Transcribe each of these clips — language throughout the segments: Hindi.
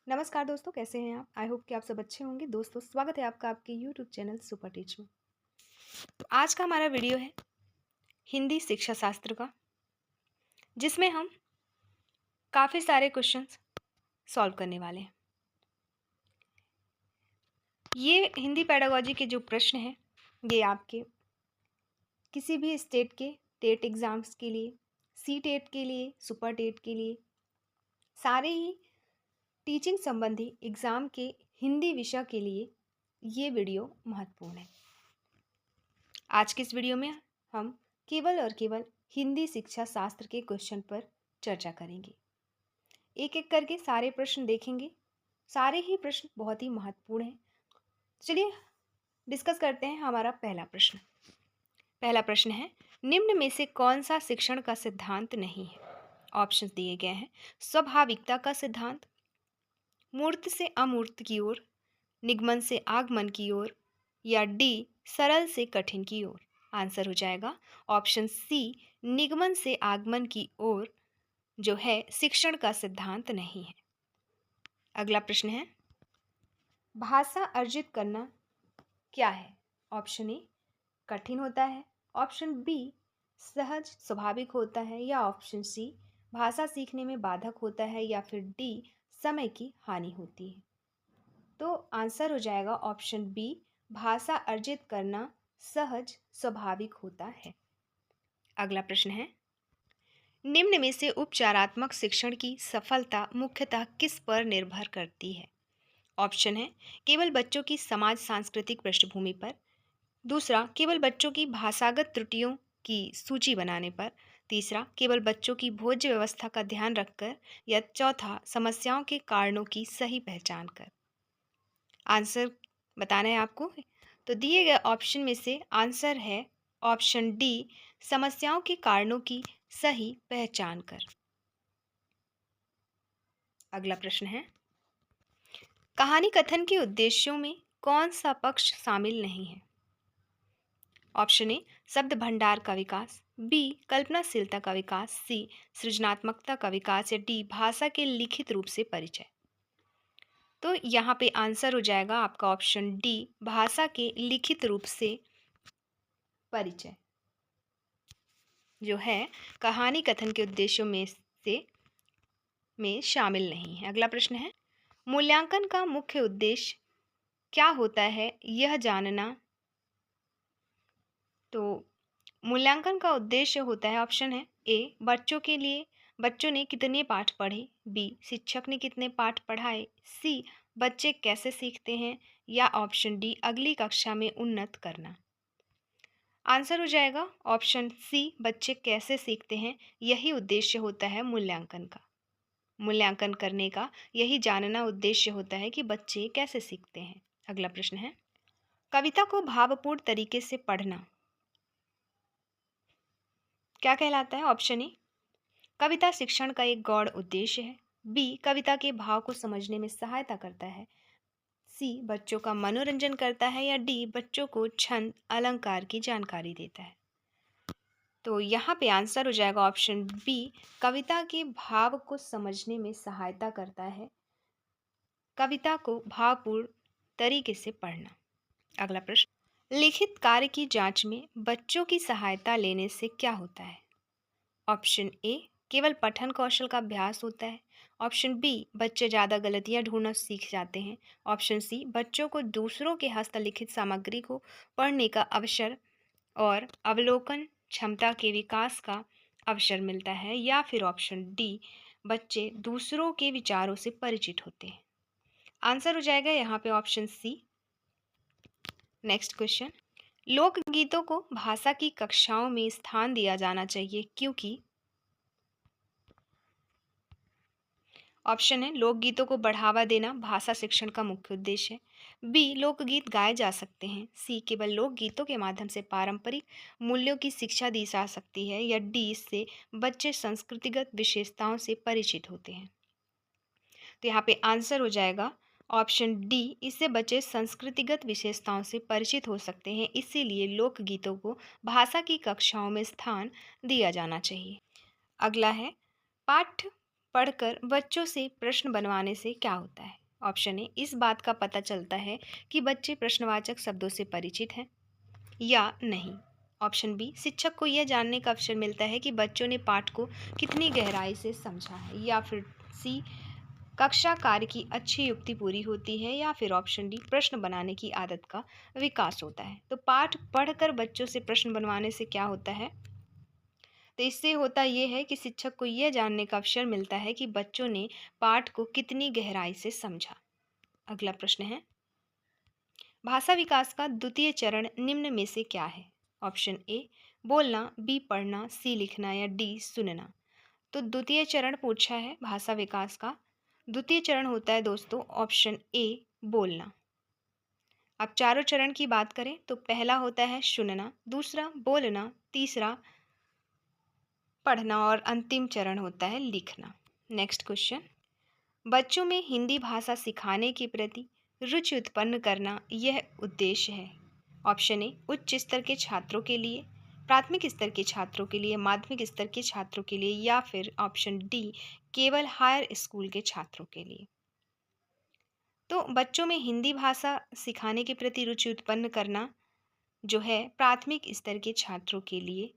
नमस्कार दोस्तों, कैसे हैं आप? आई होप कि आप सब अच्छे होंगे। दोस्तों, स्वागत है आपका आपके यूट्यूब चैनल सुपर टीच में। तो आज का हमारा वीडियो है हिंदी शिक्षा शास्त्र का, जिसमें हम काफ़ी सारे क्वेश्चंस सॉल्व करने वाले हैं। ये हिंदी पेडागोजी के जो प्रश्न हैं, ये आपके किसी भी स्टेट के टेट एग्ज़ाम्स के लिए, सी टेट के लिए, सुपर टेट के लिए, सारे ही टीचिंग संबंधी एग्ज़ाम के हिंदी विषय के लिए ये वीडियो महत्वपूर्ण है। आज के इस वीडियो में हम केवल और केवल हिंदी शिक्षा शास्त्र के क्वेश्चन पर चर्चा करेंगे। एक एक करके सारे प्रश्न देखेंगे। सारे ही प्रश्न बहुत ही महत्वपूर्ण हैं। चलिए डिस्कस करते हैं हमारा पहला प्रश्न। पहला प्रश्न है, निम्न में से कौन सा शिक्षण का सिद्धांत नहीं है? ऑप्शन दिए गए हैं। स्वाभाविकता का सिद्धांत, मूर्त से अमूर्त की ओर, निगमन से आगमन की ओर, या डी सरल से कठिन की ओर। आंसर हो जाएगा ऑप्शन सी, निगमन से आगमन की ओर जो है शिक्षण का सिद्धांत नहीं है। अगला प्रश्न है, भाषा अर्जित करना क्या है? ऑप्शन ए कठिन होता है, ऑप्शन बी सहज स्वाभाविक होता है, या ऑप्शन सी भाषा सीखने में बाधक होता है, या फिर डी समय की हानि होती है। तो आंसर हो जाएगा ऑप्शन बी, भाषा अर्जित करना सहज स्वाभाविक होता है। अगला प्रश्न है, निम्न में से उपचारात्मक शिक्षण की सफलता मुख्यतः किस पर निर्भर करती है? ऑप्शन है केवल बच्चों की समाज सांस्कृतिक पृष्ठभूमि पर, दूसरा केवल बच्चों की भाषागत त्रुटियों की सूची बनाने पर, तीसरा केवल बच्चों की भोज्य व्यवस्था का ध्यान रखकर, या चौथा समस्याओं के कारणों की सही पहचान कर। आंसर बताना है आपको। तो दिए गए ऑप्शन में से आंसर है ऑप्शन डी, समस्याओं के कारणों की सही पहचान कर। अगला प्रश्न है, कहानी कथन के उद्देश्यों में कौन सा पक्ष शामिल नहीं है? ऑप्शन ए शब्द भंडार का विकास, बी कल्पनाशीलता का विकास, सी सृजनात्मकता का विकास, या डी भाषा के लिखित रूप से परिचय। तो यहाँ पे आंसर हो जाएगा आपका ऑप्शन डी, भाषा के लिखित रूप से परिचय जो है कहानी कथन के उद्देश्यों में शामिल नहीं है। अगला प्रश्न है, मूल्यांकन का मुख्य उद्देश्य क्या होता है यह जानना। तो मूल्यांकन का उद्देश्य होता है, ऑप्शन है ए बच्चों के लिए बच्चों ने कितने पाठ पढ़े, बी शिक्षक ने कितने पाठ पढ़ाए, सी बच्चे कैसे सीखते हैं, या ऑप्शन डी अगली कक्षा में उन्नत करना। आंसर हो जाएगा ऑप्शन सी, बच्चे कैसे सीखते हैं। यही उद्देश्य होता है मूल्यांकन का। मूल्यांकन करने का यही जानना उद्देश्य होता है कि बच्चे कैसे सीखते हैं। अगला प्रश्न है, कविता को भावपूर्ण तरीके से पढ़ना क्या कहलाता है? ऑप्शन ए कविता शिक्षण का एक गौड़ उद्देश्य है, बी कविता के भाव को समझने में सहायता करता है, सी बच्चों का मनोरंजन करता है, या डी बच्चों को छंद अलंकार की जानकारी देता है। तो यहाँ पे आंसर हो जाएगा ऑप्शन बी, कविता के भाव को समझने में सहायता करता है, कविता को भावपूर्ण तरीके से पढ़ना। अगला प्रश्न, लिखित कार्य की जांच में बच्चों की सहायता लेने से क्या होता है? ऑप्शन ए केवल पठन कौशल का अभ्यास होता है, ऑप्शन बी बच्चे ज़्यादा गलतियां ढूंढना सीख जाते हैं, ऑप्शन सी बच्चों को दूसरों के हस्तलिखित सामग्री को पढ़ने का अवसर और अवलोकन क्षमता के विकास का अवसर मिलता है, या फिर ऑप्शन डी बच्चे दूसरों के विचारों से परिचित होते हैं। आंसर हो जाएगा यहाँ पे ऑप्शन सी। नेक्स्ट क्वेश्चन, लोकगीतों को भाषा की कक्षाओं में स्थान दिया जाना चाहिए क्योंकि। ऑप्शन है लोकगीतों को बढ़ावा देना भाषा शिक्षण का मुख्य उद्देश्य है, बी लोकगीत गाए जा सकते हैं, सी केवल लोकगीतों के माध्यम से पारंपरिक मूल्यों की शिक्षा दी जा सकती है, या डी इससे बच्चे संस्कृतिगत विशेषताओं से परिचित होते हैं। तो यहाँ पे आंसर हो जाएगा ऑप्शन डी, इससे बच्चे संस्कृतिगत विशेषताओं से परिचित हो सकते हैं, इसीलिए लोकगीतों को भाषा की कक्षाओं में स्थान दिया जाना चाहिए। अगला है, पाठ पढ़कर बच्चों से प्रश्न बनवाने से क्या होता है? ऑप्शन ए, इस बात का पता चलता है कि बच्चे प्रश्नवाचक शब्दों से परिचित हैं या नहीं। ऑप्शन बी, शिक्षक को यह जानने का अवसर मिलता है कि बच्चों ने पाठ को कितनी गहराई से समझा है। या फिर सी, कक्षा कार्य की अच्छी युक्ति पूरी होती है। या फिर ऑप्शन डी, प्रश्न बनाने की आदत का विकास होता है। तो पाठ पढ़कर बच्चों से प्रश्न बनवाने से क्या होता है? तो इससे होता यह है कि शिक्षक को यह जानने का अवसर मिलता है कि बच्चों ने पाठ को कितनी गहराई से समझा। अगला प्रश्न है, भाषा विकास का द्वितीय चरण निम्न में से क्या है? ऑप्शन ए, बोलना, बी, पढ़ना, सी, लिखना या डी, सुनना। तो द्वितीय चरण पूछा है भाषा विकास का। द्वितीय चरण होता है दोस्तों ऑप्शन ए, बोलना। अब चारों चरण की बात करें तो पहला होता है सुनना, दूसरा बोलना, तीसरा पढ़ना और अंतिम चरण होता है लिखना। नेक्स्ट क्वेश्चन, बच्चों में हिंदी भाषा सिखाने के प्रति रुचि उत्पन्न करना यह उद्देश्य है। ऑप्शन ए, उच्च स्तर के छात्रों के लिए, प्राथमिक स्तर के छात्रों के लिए, माध्यमिक स्तर के छात्रों के लिए, या फिर ऑप्शन डी, केवल हायर स्कूल के छात्रों के लिए। तो बच्चों में हिंदी भाषा सिखाने के प्रति रुचि उत्पन्न करना जो है प्राथमिक स्तर के छात्रों के लिए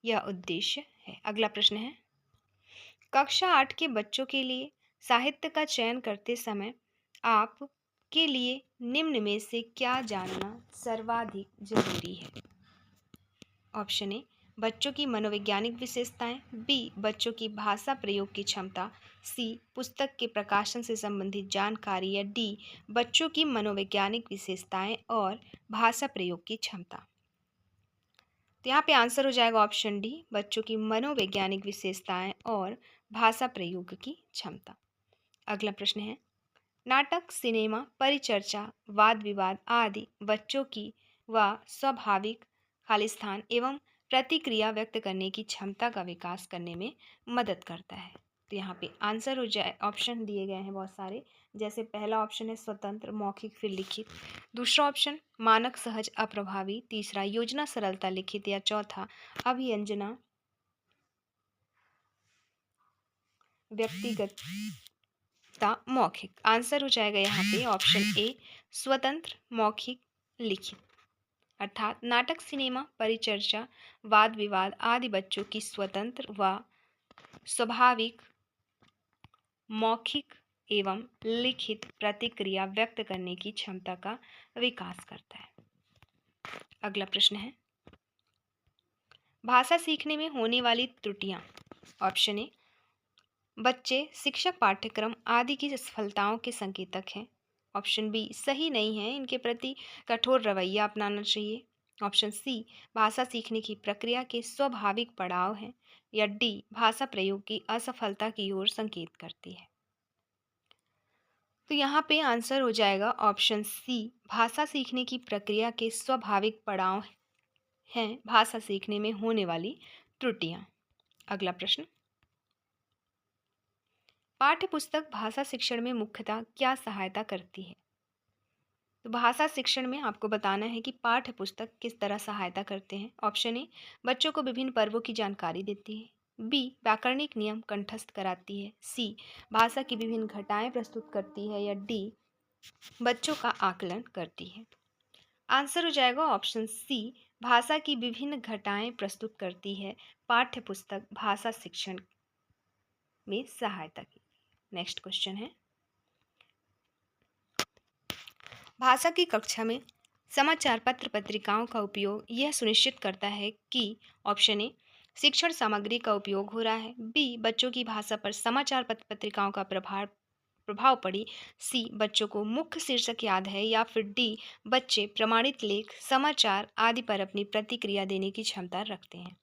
यह उद्देश्य है। अगला प्रश्न है, कक्षा 8 के बच्चों के लिए साहित्य का चयन करते समय आप के लिए निम्न में से क्या जानना सर्वाधिक जरूरी है? ऑप्शन ए, बच्चों की मनोवैज्ञानिक विशेषताएं, बी, बच्चों की भाषा प्रयोग की क्षमता, सी, पुस्तक के प्रकाशन से संबंधित जानकारी, या डी, बच्चों की मनोवैज्ञानिक विशेषताएं और भाषा प्रयोग की क्षमता। तो यहाँ पे आंसर हो जाएगा ऑप्शन डी, बच्चों की मनोवैज्ञानिक विशेषताएं और भाषा प्रयोग की क्षमता। अगला प्रश्न है, नाटक, सिनेमा, परिचर्चा, वाद विवाद आदि बच्चों की व स्वाभाविक खालिस्तान एवं प्रतिक्रिया व्यक्त करने की क्षमता का विकास करने में मदद करता है। तो यहाँ पे आंसर हो जाए, ऑप्शन दिए गए हैं बहुत सारे, जैसे पहला ऑप्शन है स्वतंत्र, मौखिक फिर लिखित, दूसरा ऑप्शन मानक, सहज, अप्रभावी, तीसरा योजना, सरलता, लिखित, या चौथा अभिव्यंजना, व्यक्तिगत, मौखिक। आंसर हो जाएगा यहाँ पे ऑप्शन ए, स्वतंत्र, मौखिक, लिखित। अर्थात नाटक, सिनेमा, परिचर्चा, वाद विवाद आदि बच्चों की स्वतंत्र व स्वाभाविक मौखिक एवं लिखित प्रतिक्रिया व्यक्त करने की क्षमता का विकास करता है। अगला प्रश्न है, भाषा सीखने में होने वाली त्रुटियां। ऑप्शन ए, बच्चे शिक्षक, पाठ्यक्रम आदि की असफलताओं के संकेतक हैं। ऑप्शन बी, सही नहीं है, इनके प्रति कठोर रवैया अपनाना चाहिए। ऑप्शन सी, भाषा सीखने की प्रक्रिया के स्वाभाविक पड़ाव हैं। या डी, भाषा प्रयोग की असफलता की ओर संकेत करती है। तो यहाँ पे आंसर हो जाएगा ऑप्शन सी, भाषा सीखने की प्रक्रिया के स्वाभाविक पड़ाव हैं भाषा सीखने में होने वाली त्रुटियां। अगला प्रश्न, पाठ्य पुस्तक भाषा शिक्षण में मुख्यतः क्या सहायता करती है? तो भाषा शिक्षण में आपको बताना है कि पाठ्य पुस्तक किस तरह सहायता करते हैं। ऑप्शन ए, बच्चों को विभिन्न पर्वों की जानकारी देती है, बी, व्याकरणिक नियम कंठस्थ कराती है, सी, भाषा की विभिन्न घटाएं प्रस्तुत करती है, या डी, बच्चों का आकलन करती है। आंसर हो जाएगा ऑप्शन सी, भाषा की विभिन्न घटाएं प्रस्तुत करती है पाठ्य पुस्तक भाषा शिक्षण में सहायता की। नेक्स्ट क्वेश्चन है, भाषा की कक्षा में समाचार पत्र पत्रिकाओं का उपयोग यह सुनिश्चित करता है कि ऑप्शन ए, शिक्षण सामग्री का उपयोग हो रहा है, बी, बच्चों की भाषा पर समाचार पत्र पत्रिकाओं का प्रभाव पड़ी, सी, बच्चों को मुख्य शीर्षक याद है, या फिर डी, बच्चे प्रमाणित लेख, समाचार आदि पर अपनी प्रतिक्रिया देने की क्षमता रखते हैं।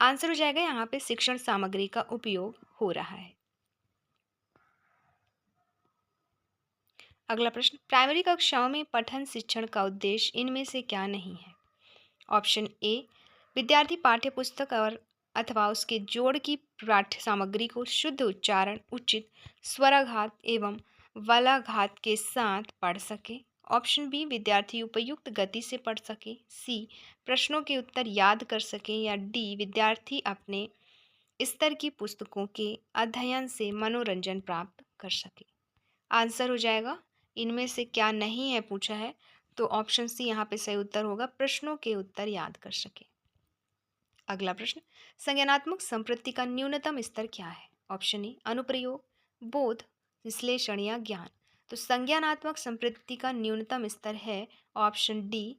आंसर हो जाएगा यहाँ पे शिक्षण सामग्री का उपयोग हो रहा है। अगला प्रश्न, प्राइमरी कक्षाओं में पठन शिक्षण का उद्देश्य इनमें से क्या नहीं है? ऑप्शन ए, विद्यार्थी पाठ्य पुस्तक और अथवा उसके जोड़ की पाठ्य सामग्री को शुद्ध उच्चारण, उचित स्वराघात एवं वलाघात के साथ पढ़ सके। ऑप्शन बी, विद्यार्थी उपयुक्त गति से पढ़ सके, सी, प्रश्नों के उत्तर याद कर सके, या डी, विद्यार्थी अपने स्तर की पुस्तकों के अध्ययन से मनोरंजन प्राप्त कर सके। आंसर हो जाएगा इनमें से क्या नहीं है पूछा है, तो ऑप्शन सी यहाँ पे सही उत्तर होगा, प्रश्नों के उत्तर याद कर सके। अगला प्रश्न, संज्ञानात्मक संपत्ति का न्यूनतम स्तर क्या है? ऑप्शन ए अनुप्रयोग, बोध, विश्लेषण या ज्ञान। तो संज्ञानात्मक संपत्ति का न्यूनतम स्तर है ऑप्शन डी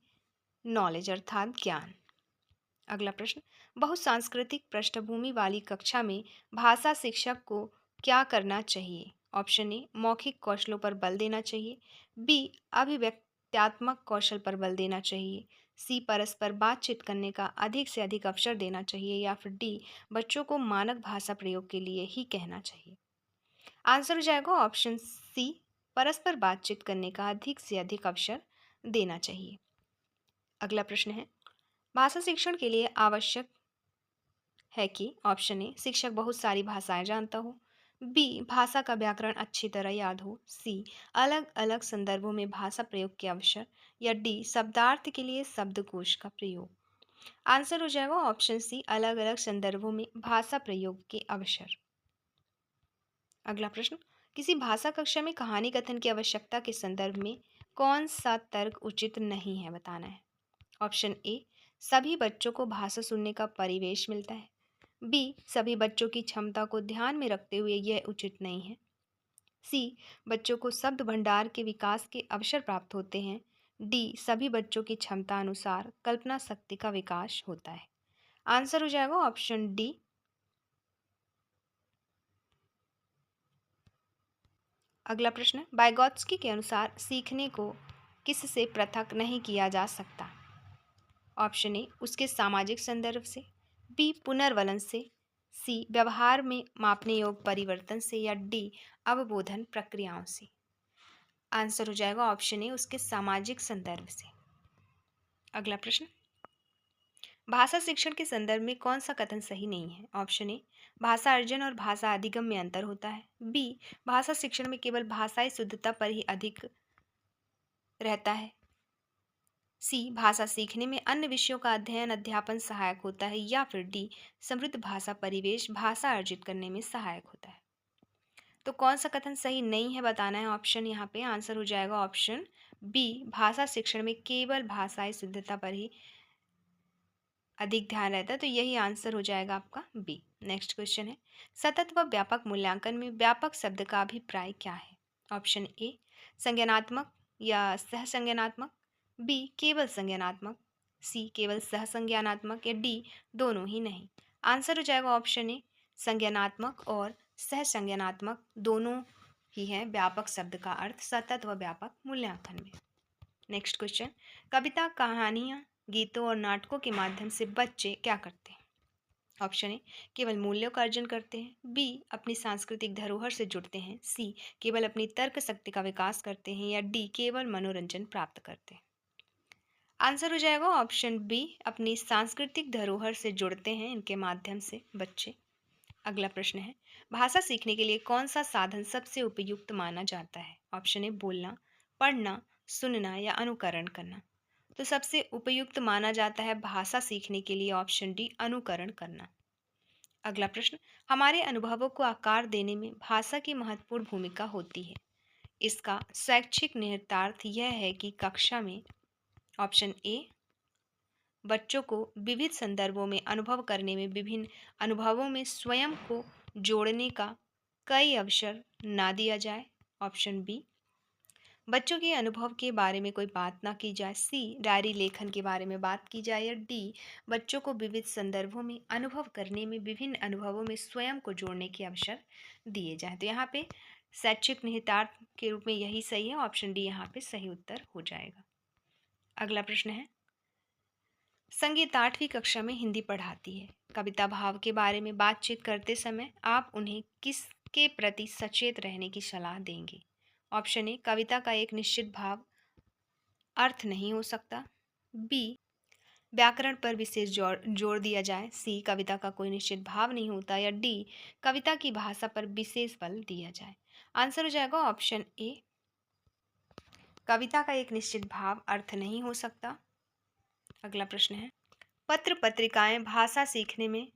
नॉलेज अर्थात ज्ञान। अगला प्रश्न, बहुसांस्कृतिक पृष्ठभूमि वाली कक्षा में भाषा शिक्षक को क्या करना चाहिए? ऑप्शन ए मौखिक कौशलों पर बल देना चाहिए, बी अभिव्यक्त्यात्मक कौशल पर बल देना चाहिए, सी परस्पर बातचीत करने का अधिक से अधिक अवसर देना चाहिए, या फिर डी बच्चों को मानक भाषा प्रयोग के लिए ही कहना चाहिए। आंसर हो जाएगा ऑप्शन सी परस्पर बातचीत करने का अधिक से अधिक अवसर देना चाहिए। अगला प्रश्न है, भाषा शिक्षण के लिए आवश्यक है कि ऑप्शन ए शिक्षक बहुत सारी भाषाएं जानता हो, बी भाषा का व्याकरण अच्छी तरह याद हो, सी अलग अलग संदर्भों में भाषा प्रयोग के अवसर, या डी शब्दार्थ के लिए शब्दकोश का प्रयोग। आंसर हो जाएगा ऑप्शन सी अलग अलग संदर्भों में भाषा प्रयोग के अवसर। अगला प्रश्न, किसी भाषा कक्षा में कहानी कथन की आवश्यकता के संदर्भ में कौन सा तर्क उचित नहीं है, बताना है। ऑप्शन ए सभी बच्चों को भाषा सुनने का परिवेश मिलता है, बी सभी बच्चों की क्षमता को ध्यान में रखते हुए यह उचित नहीं है, सी बच्चों को शब्द भंडार के विकास के अवसर प्राप्त होते हैं, डी सभी बच्चों की क्षमता अनुसार कल्पना शक्ति का विकास होता है। आंसर हो जाएगा ऑप्शन डी। अगला प्रश्न, बाइगॉत्स्की के अनुसार सीखने को किससे पृथक नहीं किया जा सकता? ऑप्शन ए उसके सामाजिक संदर्भ से, बी पुनर्वलन से, सी व्यवहार में मापने योग्य परिवर्तन से, या डी अवबोधन प्रक्रियाओं से। आंसर हो जाएगा ऑप्शन ए उसके सामाजिक संदर्भ से। अगला प्रश्न, भाषा शिक्षण के संदर्भ में कौन सा कथन सही नहीं है? ऑप्शन ए भाषा अर्जन और भाषा अधिगम में अंतर होता है, बी भाषा शिक्षण में केवल भाषाई शुद्धता पर ही अधिक रहता है, सी भाषा सीखने में अन्य विषयों का अध्ययन अध्यापन सहायक होता है, या फिर डी समृद्ध भाषा परिवेश भाषा अर्जित करने में सहायक होता है। तो कौन सा कथन सही नहीं है, बताना है ऑप्शन यहाँ पे। आंसर हो जाएगा ऑप्शन बी भाषा शिक्षण में केवल भाषाई शुद्धता पर ही अधिक ध्यान रहता है, तो यही आंसर हो जाएगा आपका बी। नेक्स्ट क्वेश्चन है, सतत व व्यापक मूल्यांकन में व्यापक शब्द का अभिप्राय क्या है? ऑप्शन ए संज्ञानात्मक या सहसंज्ञानात्मक, बी केवल संज्ञानात्मक, सी केवल सहसंज्ञानात्मक, या डी दोनों ही नहीं। आंसर हो जाएगा ऑप्शन ए संज्ञानात्मक और सहसंज्ञानात्मक दोनों ही है व्यापक शब्द का अर्थ सतत व व्यापक मूल्यांकन में। नेक्स्ट क्वेश्चन, कविता कहानियाँ गीतों और नाटकों के माध्यम से बच्चे क्या करते हैं? ऑप्शन ए केवल मूल्यों का अर्जन करते हैं, बी अपनी सांस्कृतिक धरोहर से जुड़ते हैं, सी केवल अपनी तर्क शक्ति का विकास करते हैं, या डी केवल मनोरंजन प्राप्त करते हैं। आंसर हो जाएगा ऑप्शन बी अपनी सांस्कृतिक धरोहर से जुड़ते हैं इनके माध्यम से बच्चे। अगला प्रश्न है, भाषा सीखने के लिए कौन सा साधन सबसे उपयुक्त माना जाता है? ऑप्शन ए बोलना, पढ़ना, सुनना, या अनुकरण करना। तो सबसे उपयुक्त माना जाता है भाषा सीखने के लिए ऑप्शन डी अनुकरण करना। अगला प्रश्न, हमारे अनुभवों को आकार देने में भाषा की महत्वपूर्ण भूमिका होती है। इसका शैक्षिक निहितार्थ यह है कि कक्षा में ऑप्शन ए बच्चों को विविध संदर्भों में अनुभव करने में विभिन्न अनुभवों में स्वयं को जोड़ने का कई अवसर ना दिया जाए, ऑप्शन बी बच्चों के अनुभव के बारे में कोई बात ना की जाए, सी डायरी लेखन के बारे में बात की जाए, या डी बच्चों को विविध संदर्भों में अनुभव करने में विभिन्न अनुभवों में स्वयं को जोड़ने के अवसर दिए जाए। तो यहाँ पे शैक्षिक निहितार्थ के रूप में यही सही है, ऑप्शन डी यहाँ पे सही उत्तर हो जाएगा। अगला प्रश्न है, संगीत 8वीं कक्षा में हिंदी पढ़ाती है, कविता भाव के बारे में बातचीत करते समय आप उन्हें किसके प्रति सचेत रहने की सलाह देंगे? ऑप्शन ए कविता का एक निश्चित भाव अर्थ नहीं हो सकता, बी व्याकरण पर विशेष जोर दिया जाए, सी कविता का कोई निश्चित भाव नहीं होता, या डी कविता की भाषा पर विशेष बल दिया जाए। आंसर हो जाएगा ऑप्शन ए कविता का एक निश्चित भाव अर्थ नहीं हो सकता। अगला प्रश्न है, पत्र पत्रिकाएं भाषा सीखने में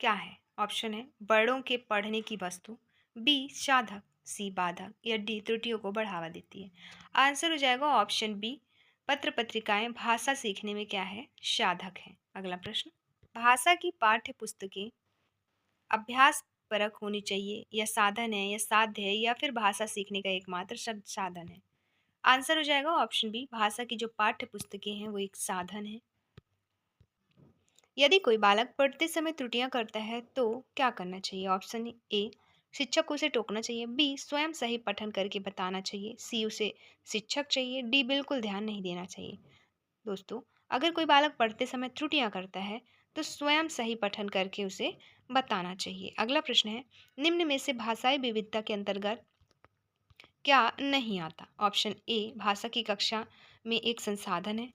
क्या है? ऑप्शन है वर्णों के पढ़ने की वस्तु, बी साधक, सी बाधक, या डी त्रुटियों को बढ़ावा देती है। आंसर हो जाएगा ऑप्शन बी, पत्र पत्रिकाएं भाषा सीखने में क्या है, साधक है। अगला प्रश्न, भाषा की पाठ्य पुस्तकें अभ्यास परक होनी चाहिए, या साधन है, या साध्य है, या फिर भाषा सीखने का एकमात्र साधन है। आंसर हो जाएगा ऑप्शन बी, भाषा की जो पाठ्य पुस्तकें हैं वो एक साधन है। यदि कोई बालक पढ़ते समय त्रुटियां करता है तो क्या करना चाहिए? ऑप्शन ए, शिक्षक को उसे टोकना चाहिए, बी, स्वयं सही पठन करके बताना चाहिए, सी, उसे शिक्षक चाहिए, डी, बिल्कुल ध्यान नहीं देना चाहिए। दोस्तों, अगर कोई बालक पढ़ते समय त्रुटियां करता है तो स्वयं सही पठन करके उसे बताना चाहिए। अगला प्रश्न है, निम्न में से भाषाई विविधता के अंतर्गत क्या नहीं आता? ऑप्शन ए, भाषा की कक्षा में एक संसाधन है,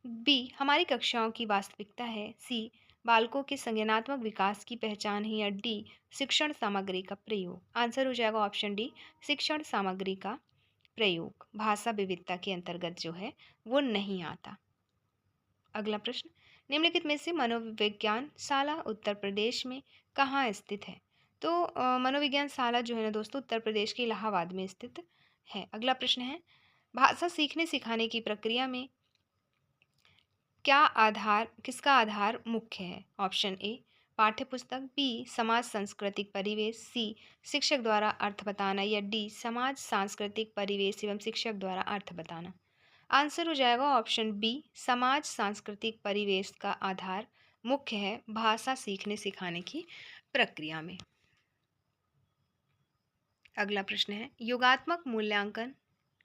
बी, हमारी कक्षाओं की वास्तविकता है, सी, बालकों के संज्ञानात्मक विकास की पहचान है, या डी, शिक्षण सामग्री का प्रयोग। आंसर हो जाएगा ऑप्शन डी, शिक्षण सामग्री का प्रयोग भाषा विविधता के अंतर्गत जो है वो नहीं आता। अगला प्रश्न, निम्नलिखित में से मनोविज्ञान शाला उत्तर प्रदेश में कहाँ स्थित है? तो मनोविज्ञान शाला जो है ना दोस्तों, उत्तर प्रदेश के इलाहाबाद में स्थित है। अगला प्रश्न है, भाषा सीखने सिखाने की प्रक्रिया में किसका आधार मुख्य है? ऑप्शन ए, पाठ्य पुस्तक, बी, समाज सांस्कृतिक परिवेश, सी, शिक्षक द्वारा अर्थ बताना, या डी, समाज सांस्कृतिक परिवेश एवं शिक्षक द्वारा अर्थ बताना। आंसर हो जाएगा ऑप्शन बी, समाज सांस्कृतिक परिवेश का आधार मुख्य है भाषा सीखने सिखाने की प्रक्रिया में। अगला प्रश्न है, योगात्मक मूल्यांकन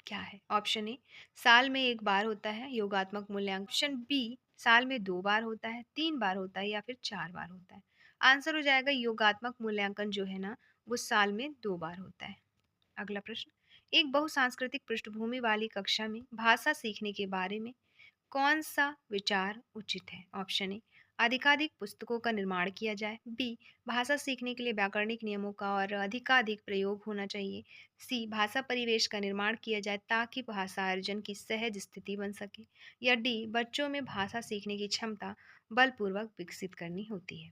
क्या है? ऑप्शन ए, साल में एक बार होता है योगात्मक मूल्यांकन, ऑप्शन बी, साल में 2 बार होता है, 3 बार होता है, या फिर 4 बार होता है। आंसर हो जाएगा योगात्मक मूल्यांकन जो है ना वो साल में 2 बार होता है। अगला प्रश्न, एक बहुसांस्कृतिक पृष्ठभूमि वाली कक्षा में भाषा सीखने के बारे में कौन सा विचार उचित है? ऑप्शन ए, अधिकाधिक पुस्तकों का निर्माण किया जाए, बी, भाषा सीखने के लिए व्याकरणिक नियमों का और अधिकाधिक प्रयोग होना चाहिए, सी, भाषा परिवेश का निर्माण किया जाए ताकि भाषा अर्जन की सहज स्थिति बन सके, या डी, बच्चों में भाषा सीखने की क्षमता बलपूर्वक विकसित करनी होती है।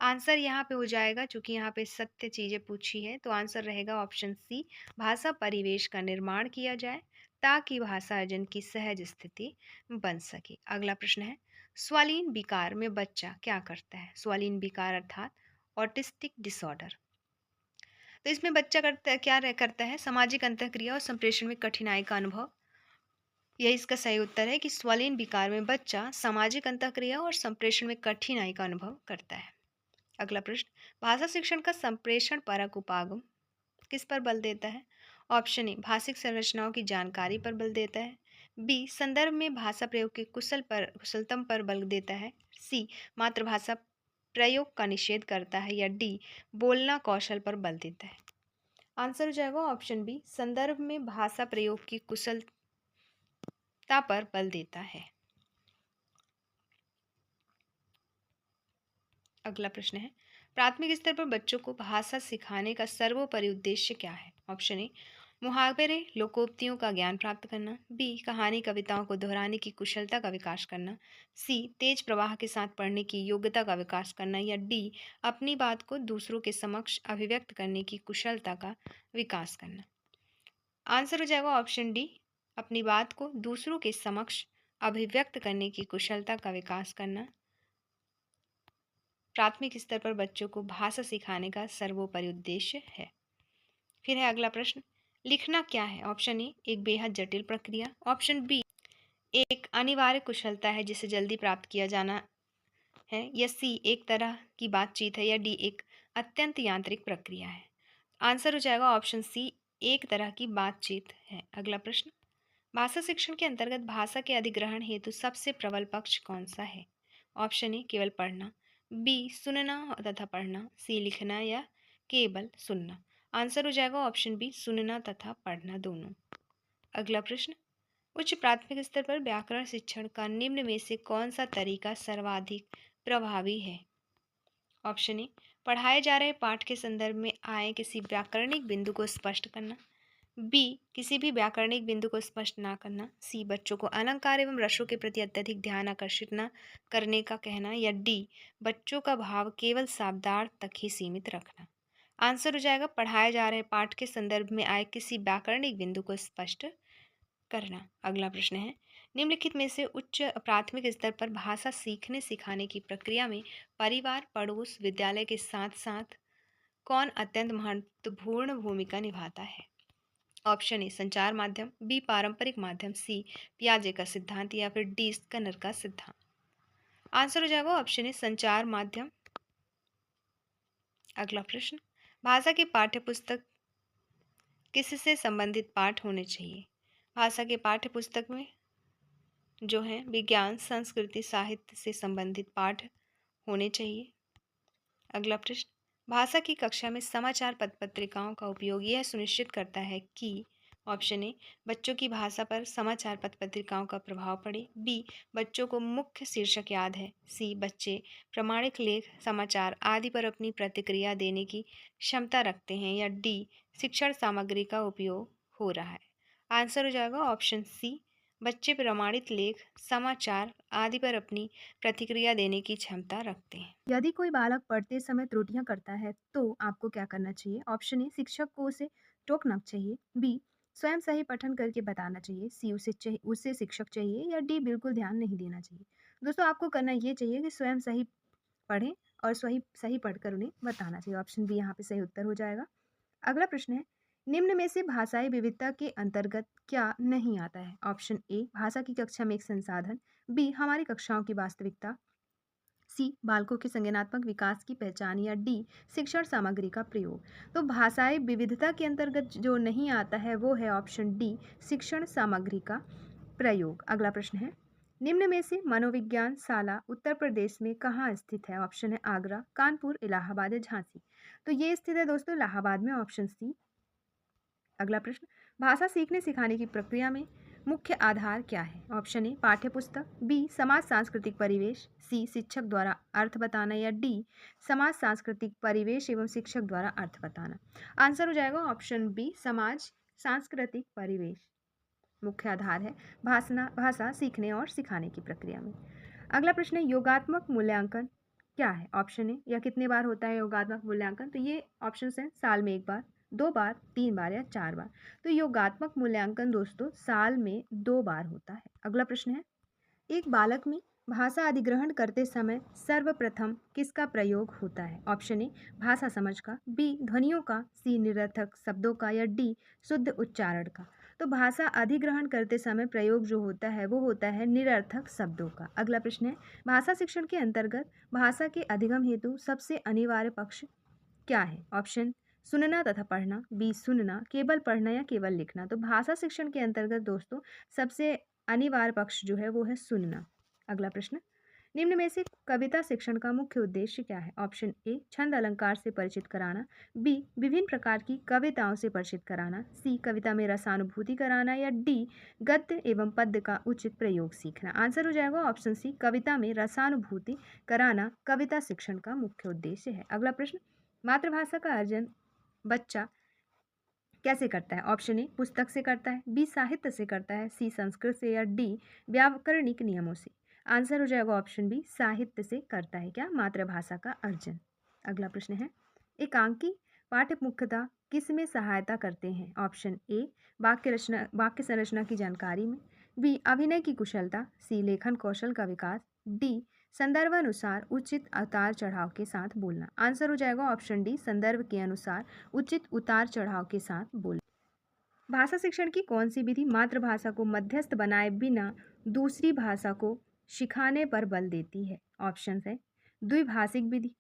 आंसर यहाँ पे हो जाएगा, चूंकि यहाँ पे सत्य चीजें पूछी है तो आंसर रहेगा ऑप्शन सी, भाषा परिवेश का निर्माण किया जाए ताकि भाषा अर्जन की सहज स्थिति बन सके। अगला प्रश्न है, स्वालीन विकार में बच्चा क्या करता है? स्वालीन विकार अर्थात ऑटिस्टिक डिसऑर्डर। तो इसमें बच्चा करता है, सामाजिक अंतःक्रिया और संप्रेषण में कठिनाई का अनुभव। यही इसका सही उत्तर है कि स्वालीन विकार में बच्चा सामाजिक अंतःक्रिया और संप्रेषण में कठिनाई का अनुभव करता है। अगला प्रश्न, भाषा शिक्षण का संप्रेषण परक उपागम किस पर बल देता है? ऑप्शन ए, भाषिक संरचनाओं की जानकारी पर बल देता है, बी, संदर्भ में भाषा प्रयोग के कुशलतम पर बल देता है, सी, मातृभाषा प्रयोग का निषेध करता है, या डी, बोलना कौशल पर बल देता है। आंसर हो जाएगा ऑप्शन बी, संदर्भ में भाषा प्रयोग की कुशलता पर बल देता है। अगला प्रश्न है, प्राथमिक स्तर पर बच्चों को भाषा सिखाने का सर्वोपरि उद्देश्य क्या है? ऑप्शन ए, मुहावरे लोकोक्तियों का ज्ञान प्राप्त करना, बी, कहानी कविताओं को दोहराने की कुशलता का विकास करना, सी, तेज प्रवाह के साथ पढ़ने की योग्यता का विकास करना, या डी, अपनी बात को दूसरों के समक्ष अभिव्यक्त करने की कुशलता का विकास करना। आंसर हो जाएगा ऑप्शन डी, अपनी बात को दूसरों के समक्ष अभिव्यक्त करने की कुशलता का विकास करना प्राथमिक स्तर पर बच्चों को भाषा सिखाने का सर्वोपरि उद्देश्य है। फिर है अगला प्रश्न, लिखना क्या है? ऑप्शन ए, एक बेहद जटिल प्रक्रिया, ऑप्शन बी, एक अनिवार्य कुशलता है जिसे जल्दी प्राप्त किया जाना है, या सी, एक तरह की बातचीत है, या डी, एक अत्यंत यांत्रिक प्रक्रिया है। आंसर हो जाएगा ऑप्शन सी, एक तरह की बातचीत है। अगला प्रश्न, भाषा शिक्षण के अंतर्गत भाषा के अधिग्रहण हेतु सबसे प्रबल पक्ष कौन सा है? ऑप्शन ए, केवल पढ़ना, बी, सुनना तथा पढ़ना, सी, लिखना, या केवल सुनना। आंसर हो जाएगा ऑप्शन बी, सुनना तथा पढ़ना दोनों। अगला प्रश्न, उच्च प्राथमिक स्तर पर व्याकरण शिक्षण का निम्न में से कौन सा तरीका सर्वाधिक प्रभावी है? ऑप्शन ए, पढ़ाए जा रहे पाठ के संदर्भ में आए किसी व्याकरणिक बिंदु को स्पष्ट करना, बी, किसी भी व्याकरणिक बिंदु को स्पष्ट ना करना, सी, बच्चों को अलंकार एवं रसों के प्रति अत्यधिक ध्यान आकर्षित न करने का कहना, या डी, बच्चों का भाव केवल शब्दार्थ तक ही सीमित रखना। आंसर हो जाएगा पढ़ाए जा रहे पाठ के संदर्भ में आए किसी व्याकरणिक बिंदु को स्पष्ट करना। अगला प्रश्न है, निम्नलिखित में से उच्च प्राथमिक स्तर पर भाषा सीखने सिखाने की प्रक्रिया में परिवार, पड़ोस, विद्यालय के साथ साथ कौन अत्यंत महत्वपूर्ण भूमिका निभाता है? ऑप्शन ए संचार माध्यम, बी पारंपरिक माध्यम, सी पियाजे का सिद्धांत या फिर डी स्कनर का सिद्धांत। आंसर हो जाएगा ऑप्शन ए संचार माध्यम। अगला प्रश्न, भाषा की पाठ्य पुस्तक किससे संबंधित पाठ होने चाहिए? भाषा के पाठ्य पुस्तक में जो है विज्ञान, संस्कृति, साहित्य से संबंधित पाठ होने चाहिए। अगला प्रश्न, भाषा की कक्षा में समाचार पत्र पत्रिकाओं का उपयोग यह सुनिश्चित करता है कि ऑप्शन ए बच्चों की भाषा पर समाचार पत्र पत्रिकाओं का प्रभाव पड़े, बी बच्चों को मुख्य शीर्षक याद है, सी बच्चे प्रामाणिक लेख, समाचार आदि पर अपनी प्रतिक्रिया देने की क्षमता रखते हैं, या डी शिक्षण सामग्री का उपयोग हो रहा है। आंसर हो जाएगा ऑप्शन सी बच्चे प्रमाणित लेख, समाचार आदि पर अपनी प्रतिक्रिया देने की क्षमता रखते हैं। यदि कोई बालक पढ़ते समय त्रुटियां करता है तो आपको क्या करना चाहिए? ऑप्शन ए शिक्षक को उसे टोकना चाहिए, बी स्वयं सही पठन करके बताना चाहिए, सी उसे शिक्षक चाहिए, या डी बिल्कुल ध्यान नहीं देना चाहिए। दोस्तों आपको करना ये चाहिए कि स्वयं सही पढ़ें और सही सही पढ़कर उन्हें बताना चाहिए। ऑप्शन बी यहाँ पे सही उत्तर हो जाएगा। अगला प्रश्न है, निम्न में से भाषाई विविधता के अंतर्गत क्या नहीं आता है? ऑप्शन ए भाषा की कक्षा में एक संसाधन, बी हमारी कक्षाओं की वास्तविकता, सी बालकों के संज्ञानात्मक विकास की पहचान, या डी शिक्षण सामग्री का प्रयोग। तो भाषाई विविधता के अंतर्गत जो नहीं आता है वो है ऑप्शन डी शिक्षण सामग्री का प्रयोग। अगला प्रश्न है, निम्न में से मनोविज्ञान शाला उत्तर प्रदेश में कहाँ स्थित है? ऑप्शन है आगरा, कानपुर, इलाहाबाद या झांसी। तो ये स्थित है दोस्तों इलाहाबाद में, ऑप्शन सी। अगला प्रश्न, भाषा सीखने सिखाने की प्रक्रिया में मुख्य आधार क्या है? ऑप्शन ए पाठ्य पुस्तक, बी समाज सांस्कृतिक परिवेश, सी शिक्षक द्वारा अर्थ बताना, या डी समाज सांस्कृतिक परिवेश एवं शिक्षक द्वारा अर्थ बताना। आंसर हो जाएगा ऑप्शन बी समाज सांस्कृतिक परिवेश मुख्य आधार है भाषा सीखने और सिखाने की प्रक्रिया में। अगला प्रश्न है, योगात्मक मूल्यांकन क्या है? ऑप्शन ए या कितने बार होता है योगात्मक मूल्यांकन? तो ये ऑप्शन है साल में एक बार, 2 बार, 3 बार या 4 बार। तो योगात्मक मूल्यांकन दोस्तों साल में 2 बार होता है। अगला प्रश्न है, एक बालक में भाषा अधिग्रहण करते समय सर्वप्रथम किसका प्रयोग होता है? ऑप्शन ए भाषा समझ का, बी ध्वनियों का, सी निरर्थक शब्दों का, या डी शुद्ध उच्चारण का। तो भाषा अधिग्रहण करते समय प्रयोग जो होता है वो होता है निरर्थक शब्दों का। अगला प्रश्न है, भाषा शिक्षण के अंतर्गत भाषा के अधिगम हेतु सबसे अनिवार्य पक्ष क्या है? ऑप्शन सुनना तथा पढ़ना, बी सुनना, केवल पढ़ना या केवल लिखना। तो भाषा शिक्षण के अंतर्गत दोस्तों सबसे अनिवार्य पक्ष जो है वो है सुनना। अगला प्रश्न, निम्न में से कविता शिक्षण का मुख्य उद्देश्य क्या है? ऑप्शन ए छंद अलंकार से परिचित कराना, बी विभिन्न प्रकार की कविताओं से परिचित कराना, सी कविता में रसानुभूति कराना, या डी गद्य एवं पद्य का उचित प्रयोग सीखना। आंसर हो जाएगा ऑप्शन सी कविता में रसानुभूति कराना कविता शिक्षण का मुख्य उद्देश्य है। अगला प्रश्न, मातृभाषा का अर्जन बच्चा कैसे करता है? ऑप्शन ए पुस्तक से करता है, बी साहित्य से करता है, सी संस्कृत से, या डी व्याकरणिक नियमों से। आंसर हो जाएगा ऑप्शन बी साहित्य से करता है क्या मातृभाषा का अर्जन। अगला प्रश्न है, एकांकी पाठ्य मुख्यतः किस में सहायता करते हैं? ऑप्शन ए वाक्य संरचना की जानकारी में, बी अभिनय की कुशलता, सी लेखन कौशल का विकास, डी संदर्भानुसार उचित उतार चढ़ाव के साथ बोलना। आंसर हो जाएगा ऑप्शन डी संदर्भ के अनुसार उचित उतार चढ़ाव के साथ बोलना। भाषा शिक्षण की कौन सी विधि मातृभाषा को मध्यस्थ बनाए बिना दूसरी भाषा को सिखाने पर बल देती है? ऑप्शन है द्विभाषिक विधि,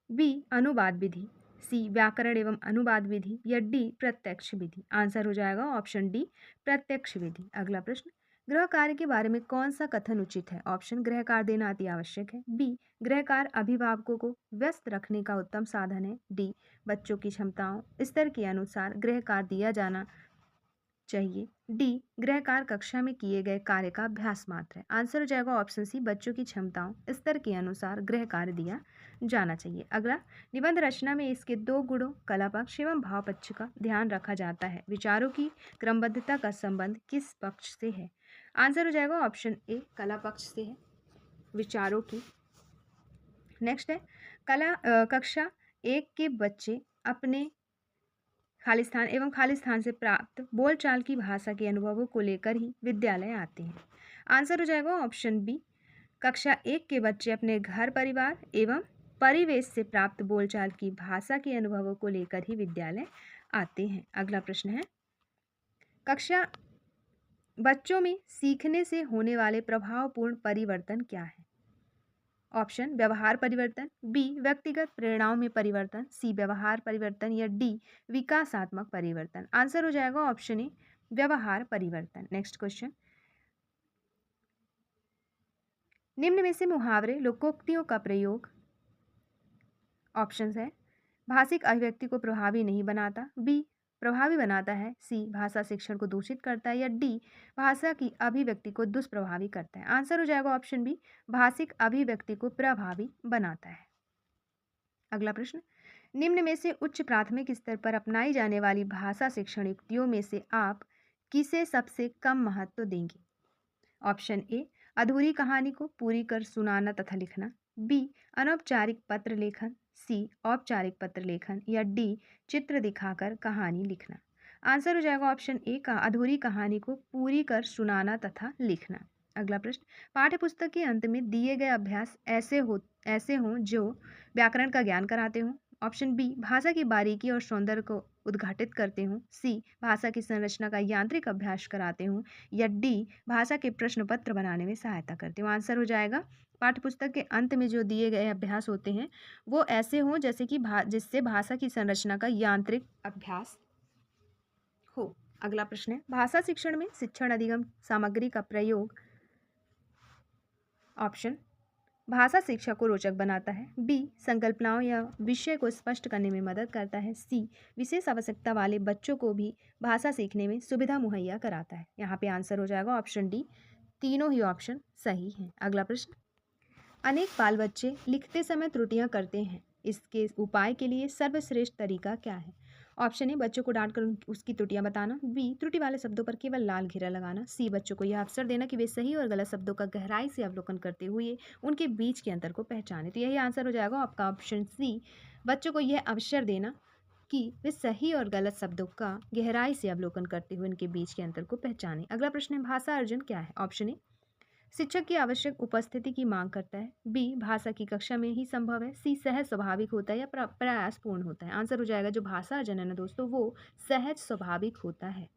बी अनुवाद विधि, सी व्याकरण एवं अनुवाद विधि, या डी प्रत्यक्ष विधि। आंसर हो जाएगा ऑप्शन डी प्रत्यक्ष विधि। अगला प्रश्न, गृह कार्य के बारे में कौन सा कथन उचित है? ऑप्शन गृह कार्य देना अति आवश्यक है, बी गृह कार्य अभिभावकों को व्यस्त रखने का उत्तम साधन है, डी बच्चों की क्षमताओं स्तर के अनुसार गृह कार्य दिया जाना चाहिए, डी गृह कार्य कक्षा में किए गए कार्य का अभ्यास मात्र है। आंसर हो जाएगा ऑप्शन सी बच्चों की क्षमताओं स्तर के अनुसार गृह कार्य दिया जाना चाहिए। अगला, निबंध रचना में इसके 2 गुणों कला पक्ष एवं भाव पक्ष का ध्यान रखा जाता है, विचारों की क्रमबद्धता का संबंध किस पक्ष से है? आंसर हो जाएगा ऑप्शन ए कला पक्ष से है, विचारों की। नेक्स्ट है, कक्षा 1 के बच्चे अपने खालिस्तान एवं खालिस्तान से प्राप्त बोलचाल की भाषा के अनुभवों को लेकर ही विद्यालय आते हैं। आंसर हो जाएगा ऑप्शन बी। कक्षा 1 के बच्चे अपने घर परिवार एवं परिवेश से प्राप्त बोलचाल की भाषा के अनुभवों को लेकर ही विद्यालय आते हैं। अगला प्रश्न है, कक्षा बच्चों में सीखने से होने वाले प्रभावपूर्ण परिवर्तन क्या है? ऑप्शन व्यवहार परिवर्तन, बी व्यक्तिगत प्रेरणाओं में परिवर्तन, सी व्यवहार परिवर्तन या डी विकासात्मक परिवर्तन। आंसर हो जाएगा ऑप्शन ए व्यवहार परिवर्तन। नेक्स्ट क्वेश्चन, निम्न में से मुहावरे लोकोक्तियों का प्रयोग, ऑप्शंस है भाषिक अभिव्यक्ति को प्रभावी नहीं बनाता, बी प्रभावी बनाता है, सी भाषा शिक्षण को दूषित करता है या डी भाषा की अभिव्यक्ति को दुष्प्रभावी करता है। आंसर हो जाएगा ऑप्शन बी भाषिक अभिव्यक्ति को प्रभावी बनाता है। अगला प्रश्न, निम्न में से उच्च प्राथमिक स्तर पर अपनाई जाने वाली भाषा शिक्षण युक्तियों में से आप किसे सबसे कम महत्व देंगे? ऑप्शन ए अधूरी कहानी को पूरी कर सुनाना तथा लिखना, बी अनौपचारिक पत्र लेखन, सी औपचारिक पत्र लेखन या डी चित्र दिखाकर कहानी लिखना। आंसर हो जाएगा ऑप्शन ए का अधूरी कहानी को पूरी कर सुनाना तथा लिखना। अगला प्रश्न, पाठ्य पुस्तक के अंत में दिए गए अभ्यास ऐसे हों जो व्याकरण का ज्ञान कराते हों। ऑप्शन बी भाषा की बारीकी और सौंदर्य को उद्घाटित करते हों, सी भाषा की संरचना का यांत्रिक अभ्यास कराते हों या डी भाषा के प्रश्न पत्र बनाने में सहायता करते हो। आंसर हो जाएगा पाठ्यपुस्तक के अंत में जो दिए गए अभ्यास होते हैं वो ऐसे हों जैसे कि जिससे भाषा की संरचना का यांत्रिक अभ्यास हो। अगला प्रश्न है, भाषा शिक्षण में शिक्षण अधिगम सामग्री का प्रयोग, ऑप्शन भाषा शिक्षा को रोचक बनाता है, बी संकल्पनाओं या विषय को स्पष्ट करने में मदद करता है, सी विशेष आवश्यकता वाले बच्चों को भी भाषा सीखने में सुविधा मुहैया कराता है। यहाँ पे आंसर हो जाएगा ऑप्शन डी, तीनों ही ऑप्शन सही हैं। अगला प्रश्न, अनेक बाल बच्चे लिखते समय त्रुटियां करते हैं, इसके उपाय के लिए सर्वश्रेष्ठ तरीका क्या है? ऑप्शन ए बच्चों को डांट कर उसकी त्रुटियां बताना, बी त्रुटि वाले शब्दों पर केवल लाल घेरा लगाना, सी बच्चों को यह अवसर देना कि वे सही और गलत शब्दों का गहराई से अवलोकन करते हुए उनके बीच के अंतर को पहचाने। तो यही आंसर हो जाएगा आपका ऑप्शन सी, बच्चों को यह अवसर देना कि वे सही और गलत शब्दों का गहराई से अवलोकन करते हुए उनके बीच के अंतर को पहचाने। अगला प्रश्न है, भाषा अर्जन क्या है? ऑप्शन ए शिक्षक की आवश्यक उपस्थिति की मांग करता है, बी भाषा की कक्षा में ही संभव है, सी सहज स्वाभाविक होता है या प्रयासपूर्ण होता है। आंसर हो जाएगा जो भाषा अर्जन है ना दोस्तों वो सहज स्वाभाविक होता है।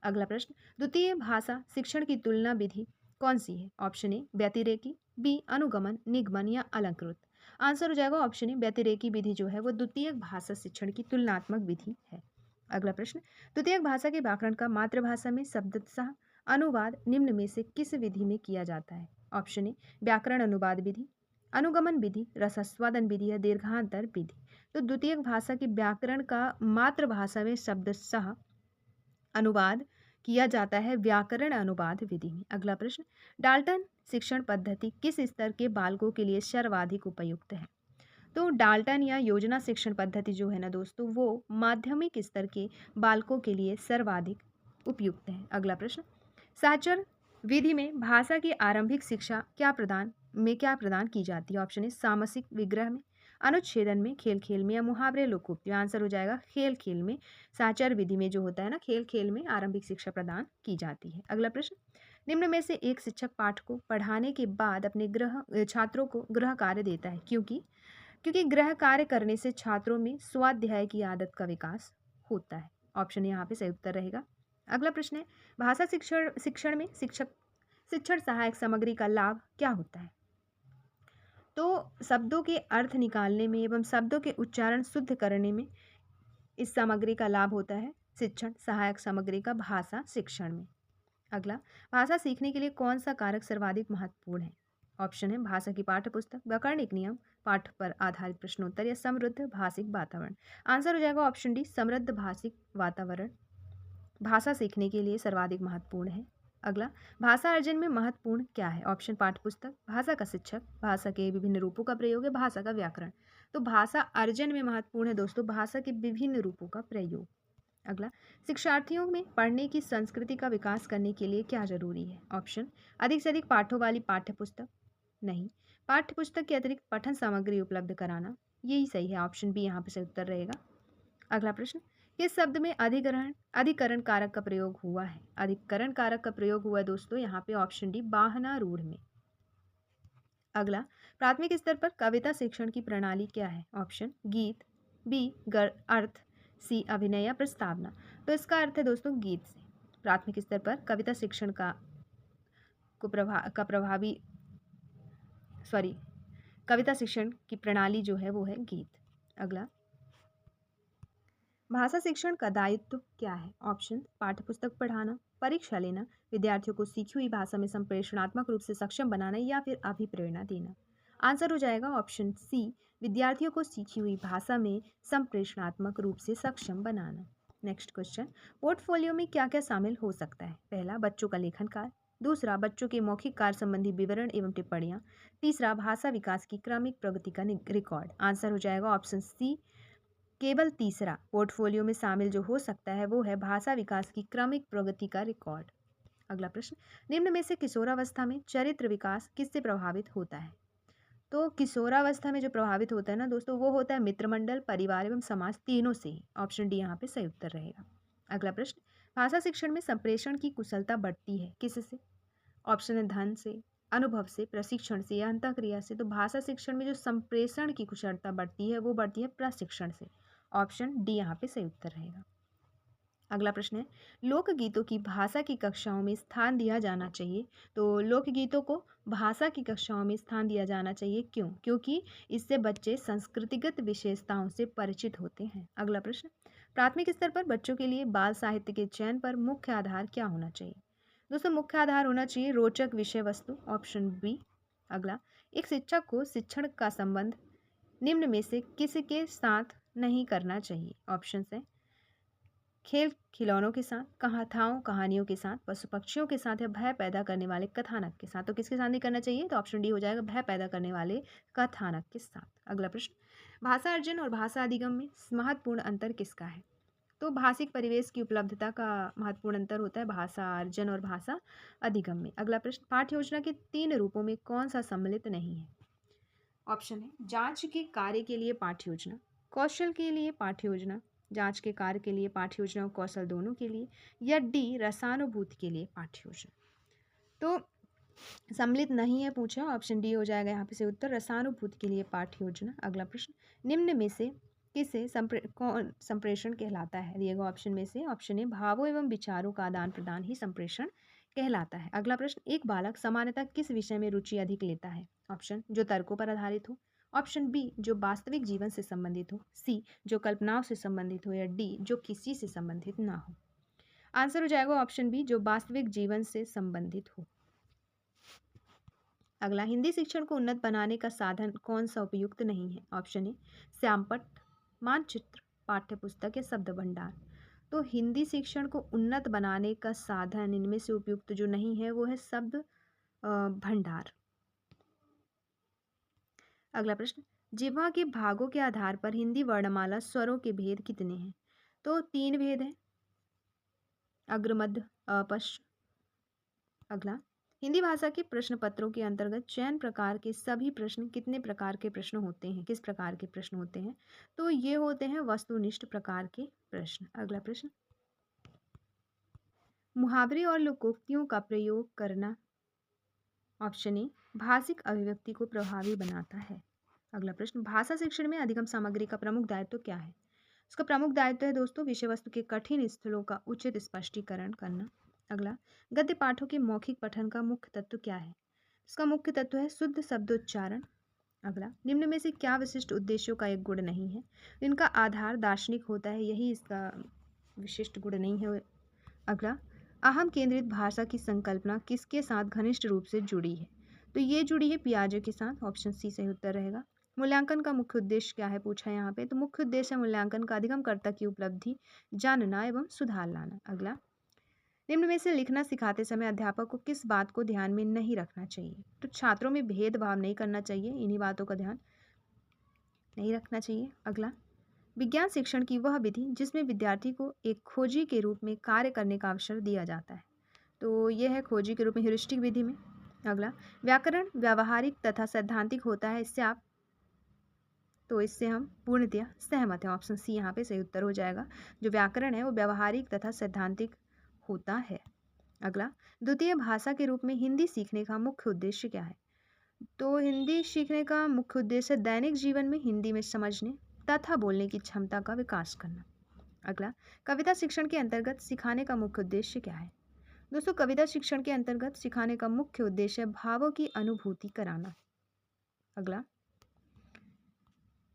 अगला प्रश्न, द्वितीय भाषा शिक्षण की तुलना विधि कौन सी है? ऑप्शन ए व्यतिरेकी, बी अनुगमन, निगमन या अलंकृत। आंसर हो जाएगा ऑप्शन ए व्यतिरेकी विधि जो है वो द्वितीय भाषा शिक्षण की तुलनात्मक विधि है। अगला प्रश्न, द्वितीय भाषा के व्याकरण का मातृभाषा में शब्दतः अनुवाद निम्न में से किस विधि में किया जाता है? ऑप्शन ए व्याकरण अनुवाद विधि, अनुगमन विधि, रसास्वादन विधि या दीर्घांतर विधि। तो द्वितीय भाषा की व्याकरण का मातृभाषा में शब्दशः अनुवाद किया जाता है व्याकरण अनुवाद विधि में। अगला प्रश्न, डाल्टन शिक्षण पद्धति किस स्तर के बालकों के लिए सर्वाधिक उपयुक्त है? तो डाल्टन या योजना शिक्षण पद्धति जो है ना दोस्तों वो माध्यमिक स्तर के बालकों के लिए सर्वाधिक उपयुक्त है। अगला प्रश्न, साचर विधि में भाषा की आरंभिक शिक्षा क्या प्रदान की जाती है? ऑप्शन ए सामसिक विग्रह में, अनुच्छेदन में, खेल खेल में या मुहावरे लोकोक्ति। आंसर हो जाएगा खेल खेल में। साचर विधि में जो होता है ना खेल खेल में आरंभिक शिक्षा प्रदान की जाती है। अगला प्रश्न, निम्न में से एक शिक्षक पाठ को पढ़ाने के बाद अपने छात्रों को गृह कार्य देता है क्योंकि गृह कार्य करने से छात्रों में स्वाध्याय की आदत का विकास होता है। ऑप्शन यहाँ पे सही उत्तर रहेगा। अगला प्रश्न है, भाषा शिक्षण में शिक्षण सहायक सामग्री का लाभ क्या होता है? तो शब्दों के अर्थ निकालने में एवं शब्दों के उच्चारण शुद्ध करने में इस सामग्री का लाभ होता है शिक्षण सहायक सामग्री का भाषा शिक्षण में। अगला, भाषा सीखने के लिए कौन सा कारक सर्वाधिक महत्वपूर्ण है? ऑप्शन है भाषा की पाठ्य पुस्तक, व्याकरणिक नियम, पाठ पर आधारित प्रश्नोत्तर या समृद्ध भाषिक वातावरण। आंसर हो जाएगा ऑप्शन डी समृद्ध भाषिक वातावरण भाषा सीखने के लिए सर्वाधिक महत्वपूर्ण है। अगला, भाषा अर्जन में महत्वपूर्ण क्या है? ऑप्शन पाठ्य पुस्तक, भाषा का शिक्षक, भाषा के विभिन्न रूपों का प्रयोग है, भाषा का व्याकरण। तो भाषा अर्जन में महत्वपूर्ण है दोस्तों भाषा के विभिन्न रूपों का प्रयोग। अगला, शिक्षार्थियों में पढ़ने की संस्कृति का विकास करने के लिए क्या जरूरी है? ऑप्शन अधिक से अधिक पाठों वाली पाठ्य पुस्तक, नहीं, पाठ्य पुस्तक के अतिरिक्त पठन सामग्री उपलब्ध कराना, यही सही है। ऑप्शन बी यहाँ पे सही उत्तर रहेगा। अगला प्रश्न, किस शब्द में अधिकरण कारक का प्रयोग हुआ है? अधिकरण कारक का प्रयोग हुआ है दोस्तों यहाँ पे ऑप्शन डी बाहनारूढ़ में। अगला, प्राथमिक स्तर पर कविता शिक्षण की प्रणाली क्या है? ऑप्शन गीत, बी अर्थ, सी अभिनय या प्रस्तावना। तो इसका अर्थ है दोस्तों गीत से। प्राथमिक स्तर पर कविता शिक्षण कविता शिक्षण की प्रणाली जो है वो है गीत। अगला, भाषा शिक्षण का दायित्व क्या है? ऑप्शन पाठ्यपुस्तक पढ़ाना, परीक्षा लेना, विद्यार्थियों को सीखी हुई भाषा में संप्रेषणात्मक रूप से सक्षम बनाना या फिर अभिप्रेरणा देना। आंसर हो जाएगा ऑप्शन सी, विद्यार्थियों को सीखी हुई भाषा में संप्रेषणात्मक रूप से सक्षम बनाना। नेक्स्ट क्वेश्चन, पोर्टफोलियो में क्या क्या शामिल हो सकता है? पहला, बच्चों का लेखन कार्य। दूसरा, बच्चों के मौखिक कार्य संबंधी विवरण एवं टिप्पणियाँ। तीसरा, भाषा विकास की क्रमिक प्रगति का रिकॉर्ड। आंसर हो जाएगा ऑप्शन सी, केवल तीसरा। पोर्टफोलियो में शामिल जो हो सकता है वो है भाषा विकास की क्रमिक प्रगति का रिकॉर्ड। अगला प्रश्न, निम्न में से किशोरावस्था में चरित्र विकास किससे प्रभावित होता है? तो किशोरावस्था में जो प्रभावित होता है ना दोस्तों, वो होता है मित्रमंडल, परिवार एवं समाज तीनों से ही। ऑप्शन डी यहाँ पे सही उत्तर रहेगा। अगला प्रश्न, भाषा शिक्षण में संप्रेषण की कुशलता बढ़ती है किससे? ऑप्शन है धन से, अनुभव से, प्रशिक्षण से या अंतःक्रिया से। तो भाषा शिक्षण में जो संप्रेषण की कुशलता बढ़ती है वो बढ़ती है प्रशिक्षण से। ऑप्शन डी यहाँ पे सही उत्तर रहेगा। अगला प्रश्न है, लोकगीतों की भाषा की कक्षाओं में स्थान दिया जाना चाहिए। तो लोकगीतों को भाषा की कक्षाओं में स्थान दिया जाना चाहिए, क्यों? क्योंकि इससे बच्चे संस्कृतिगत विशेषताओं से परिचित होते हैं। अगला प्रश्न, प्राथमिक स्तर पर बच्चों के लिए बाल साहित्य के चयन पर मुख्य आधार क्या होना चाहिए? दोस्तों मुख्य आधार होना चाहिए रोचक विषय वस्तु। Option B. अगला, एक शिक्षक को शिक्षण का संबंध निम्न में से किसके साथ नहीं करना चाहिए? ऑप्शन है खेल खिलौनों के साथ, कथाओं कहानियों के साथ, पशु पक्षियों के साथ या भय पैदा करने वाले कथानक के साथ। तो किसके साथ नहीं करना चाहिए? तो ऑप्शन डी हो जाएगा भय पैदा करने वाले कथानक के साथ। अगला प्रश्न, भाषा अर्जन और भाषा अधिगम में महत्वपूर्ण अंतर किसका है? तो भाषिक परिवेश की उपलब्धता का महत्वपूर्ण अंतर होता है भाषा अर्जन और भाषा अधिगम में। अगला प्रश्न, पाठ्य योजना के 3 रूपों में कौन सा सम्मिलित नहीं है? ऑप्शन है जांच के कार्य के लिए पाठ्य योजना, कौशल के लिए पाठ्य योजना, जांच के कार्य के लिए पाठ्य योजना और कौशल दोनों के लिए, या डी रसानुभूति के लिए पाठ्य योजना। तो सम्मिलित नहीं है पूछा, ऑप्शन डी हो जाएगा यहाँ पे से उत्तर, रसानुभूति के लिए पाठ्य योजना। अगला प्रश्न, निम्न में से किसे कौन संप्रेषण कहलाता है? दिएगा ऑप्शन में से, ऑप्शन ए भावों एवं विचारों का आदान प्रदान ही संप्रेषण कहलाता है। अगला प्रश्न, एक बालक सामान्यतः किस विषय में रुचि अधिक लेता है? ऑप्शन जो तर्कों पर आधारित हो, ऑप्शन बी जो वास्तविक जीवन से संबंधित हो, सी जो कल्पनाओं से संबंधित हो, या डी जो किसी से संबंधित ना हो। आंसर हो जाएगा ऑप्शन बी जो वास्तविक जीवन से संबंधित हो। अगला, हिंदी शिक्षण को उन्नत बनाने का साधन कौन सा उपयुक्त नहीं है? ऑप्शन ए श्यामपट्ट, मानचित्र, पाठ्यपुस्तक या शब्द भंडार। तो हिंदी शिक्षण को उन्नत बनाने का साधन इनमें से उपयुक्त जो नहीं है वो है शब्द भंडार। अगला प्रश्न, जिह्वा के भागों के आधार पर हिंदी वर्णमाला स्वरों के भेद कितने हैं? तो 3 भेद हैं, अग्र मध्य अपश्च। अगला, हिंदी भाषा के प्रश्न पत्रों के अंतर्गत चयन प्रकार के सभी प्रश्न कितने प्रकार के प्रश्न होते हैं? किस प्रकार के प्रश्न होते हैं? तो ये होते हैं वस्तुनिष्ठ प्रकार के प्रश्न। अगला प्रश्न, मुहावरे और लोकोक्तियों का प्रयोग करना, ऑप्शन ए भाषिक अभिव्यक्ति को प्रभावी बनाता है। अगला प्रश्न, भाषा शिक्षण में अधिगम सामग्री का प्रमुख दायित्व क्या है? इसका प्रमुख दायित्व है दोस्तों विषय वस्तु के कठिन स्थलों का उचित स्पष्टीकरण करना। अगला, गद्य पाठों के मौखिक पठन का मुख्य तत्व क्या है? इसका मुख्य तत्व है शुद्ध शब्दोच्चारण। अगला, निम्न में से क्या विशिष्ट उद्देश्यों का एक गुण नहीं है? इनका आधार दार्शनिक होता है, यही इसका विशिष्ट गुण नहीं है। अगला, अहम केंद्रित भाषा की संकल्पना किसके साथ घनिष्ठ रूप से जुड़ी है? तो ये जुड़ी है पियाजे के साथ। ऑप्शन सी सही उत्तर रहेगा। मूल्यांकन का मुख्य उद्देश्य क्या है पूछा है यहाँ पे? तो मुख्य उद्देश्य है मूल्यांकन का अधिगमकर्ता की उपलब्धि जानना एवं सुधार लाना। अगला, निम्न में से लिखना सिखाते समय अध्यापक को किस बात को ध्यान में नहीं रखना चाहिए? तो छात्रों में भेदभाव नहीं करना चाहिए, इन्हीं बातों का ध्यान नहीं रखना चाहिए। अगला, विज्ञान शिक्षण की वह विधि जिसमें विद्यार्थी को एक खोजी के रूप में कार्य करने का अवसर दिया जाता है। तो यह है खोजी के रूप में ह्यूरिस्टिक विधि में। अगला, व्याकरण व्यावहारिक तथा सैद्धांतिक होता है, इससे आप तो इससे हम पूर्णतया सहमत हैं। ऑप्शन सी यहाँ पे सही उत्तर हो जाएगा। जो व्याकरण है वो व्यावहारिक तथा सैद्धांतिक होता है। अगला, द्वितीय भाषा के रूप में हिंदी सीखने का मुख्य उद्देश्य क्या है? तो हिंदी सीखने का मुख्य उद्देश्य दैनिक जीवन में हिंदी में समझने तथा बोलने की क्षमता का विकास करना। अगला, कविता शिक्षण के अंतर्गत सिखाने का मुख्य उद्देश्य क्या है? दोस्तों, कविता शिक्षण के अंतर्गत सिखाने का मुख्य उद्देश्य भावों की अनुभूति कराना। अगला,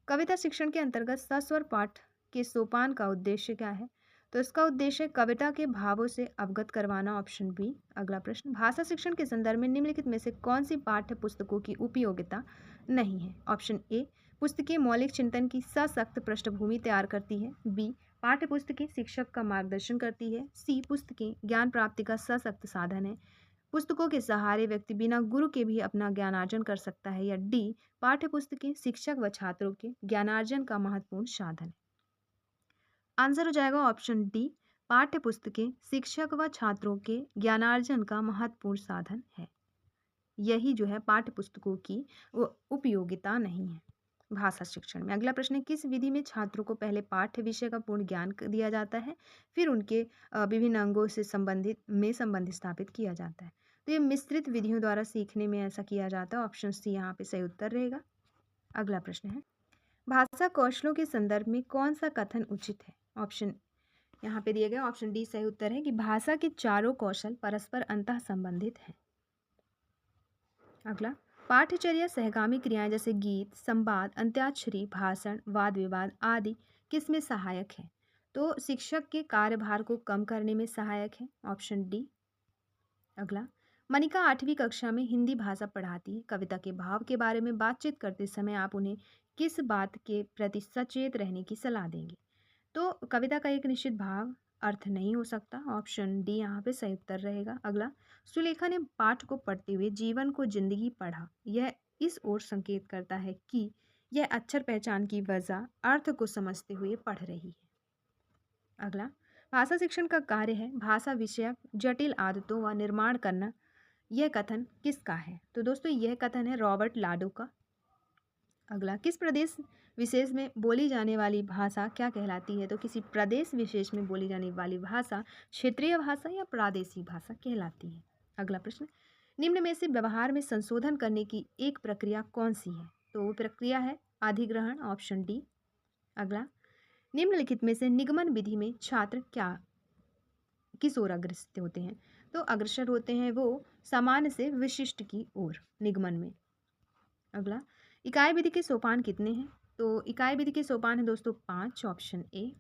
कविता शिक्षण के अंतर्गत सस्वर पाठ के सोपान का उद्देश्य क्या है? तो इसका उद्देश्य कविता के भावों से अवगत करवाना। Option B. अगला प्रश्न, भाषा शिक्षण के संदर्भ में निम्नलिखित में से कौन सी पाठ्य पुस्तकों की उपयोगिता नहीं है? ऑप्शन ए, पुस्तकें मौलिक चिंतन की सशक्त पृष्ठभूमि तैयार करती है। बी, पाठ्य पुस्तकें शिक्षक का मार्गदर्शन करती है। सी, पुस्तकें ज्ञान प्राप्ति का सशक्त साधन है। पुस्तकों के सहारे व्यक्ति बिना गुरु के भी अपना ज्ञानार्जन कर सकता है। या डी, पाठ्य पुस्तकें शिक्षक व छात्रों के ज्ञानार्जन का महत्वपूर्ण साधन है। आंसर हो जाएगा ऑप्शन डी, पाठ्य पुस्तकें शिक्षक व छात्रों के ज्ञानार्जन का महत्वपूर्ण साधन है। यही जो है पाठ्य पुस्तकों की वो उपयोगिता नहीं है भाषा शिक्षण में। अगला प्रश्न है, किस विधि में छात्रों को पहले पाठ्य विषय का पूर्ण ज्ञान दिया जाता है, फिर उनके विभिन्न अंगों से संबंधित स्थापित किया जाता है? तो ये मिश्रित विधियों द्वारा सीखने में ऐसा किया जाता है। ऑप्शन सी यहाँ पे सही उत्तर रहेगा। अगला प्रश्न है, भाषा कौशलों के संदर्भ में कौन सा कथन उचित है? ऑप्शन यहाँ पे दिए गए ऑप्शन डी सही उत्तर है कि भाषा के चारों कौशल परस्पर अंतः संबंधित हैं। अगला, पाठ्यचर्या सहगामी क्रियाएं जैसे गीत, संवाद, अंत्याक्षरी, भाषण, वाद विवाद आदि किसमें सहायक है? तो शिक्षक के कार्यभार को कम करने में सहायक है। Option D. अगला, मनिका 8वीं कक्षा में हिंदी भाषा पढ़ाती है। कविता के भाव के बारे में बातचीत करते समय आप उन्हें किस बात के प्रति सचेत रहने की सलाह देंगे? तो कविता का एक निश्चित भाव अर्थ नहीं हो सकता। ऑप्शन डी यहाँ पे सही उत्तर रहेगा। अगला, सुलेखा ने पाठ को पढ़ते हुए जीवन को जिंदगी पढ़ा, यह इस ओर संकेत करता है कि यह अक्षर पहचान की वजह अर्थ को समझते हुए पढ़ रही है। अगला, भाषा शिक्षण का कार्य है भाषा विषयक जटिल आदतों व निर्माण करना, यह कथन किसका है? तो दोस्तों यह कथन है रॉबर्ट लाडो का। अगला, किस प्रदेश विशेष में बोली जाने वाली भाषा क्या कहलाती है? तो किसी प्रदेश विशेष में बोली जाने वाली भाषा क्षेत्रीय भाषा या प्रादेशिक भाषा कहलाती है। अगला प्रश्न, निम्न में से व्यवहार में संशोधन करने की एक प्रक्रिया कौन सी है? तो वो प्रक्रिया है अधिग्रहण। Option D. अगला, निम्नलिखित में से निगमन विधि में छात्र क्या किस ओर अग्रसर होते हैं? तो अग्रसर होते हैं वो सामान्य से विशिष्ट की ओर निगमन में। अगला, इकाई विधि के सोपान कितने हैं? तो इकाई विधि के सोपान है दोस्तों 5। Option A.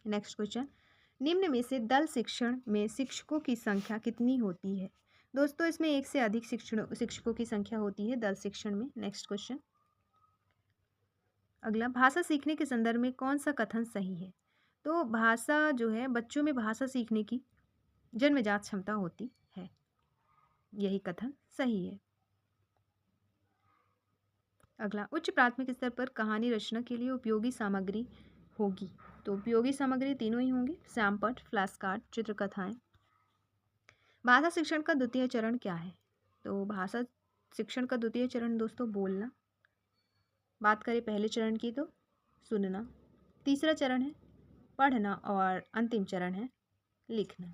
नेक्स्ट क्वेश्चन, निम्न में से दल शिक्षण में शिक्षकों की संख्या कितनी होती है? दोस्तों इसमें एक से अधिक शिक्षकों की संख्या होती है दल शिक्षण में। नेक्स्ट क्वेश्चन, अगला, भाषा सीखने के संदर्भ में कौन सा कथन सही है? तो भाषा जो है बच्चों में भाषा सीखने की जन्मजात क्षमता होती है, यही कथन सही है। अगला, उच्च प्राथमिक स्तर पर कहानी रचना के लिए उपयोगी सामग्री होगी। तो उपयोगी सामग्री तीनों ही होंगी, सैमपट, फ्लैश कार्ड, चित्रकथाएं। भाषा शिक्षण का द्वितीय चरण क्या है? तो भाषा शिक्षण का द्वितीय चरण दोस्तों बोलना। बात करें पहले चरण की तो सुनना, तीसरा चरण है पढ़ना और अंतिम चरण है लिखना।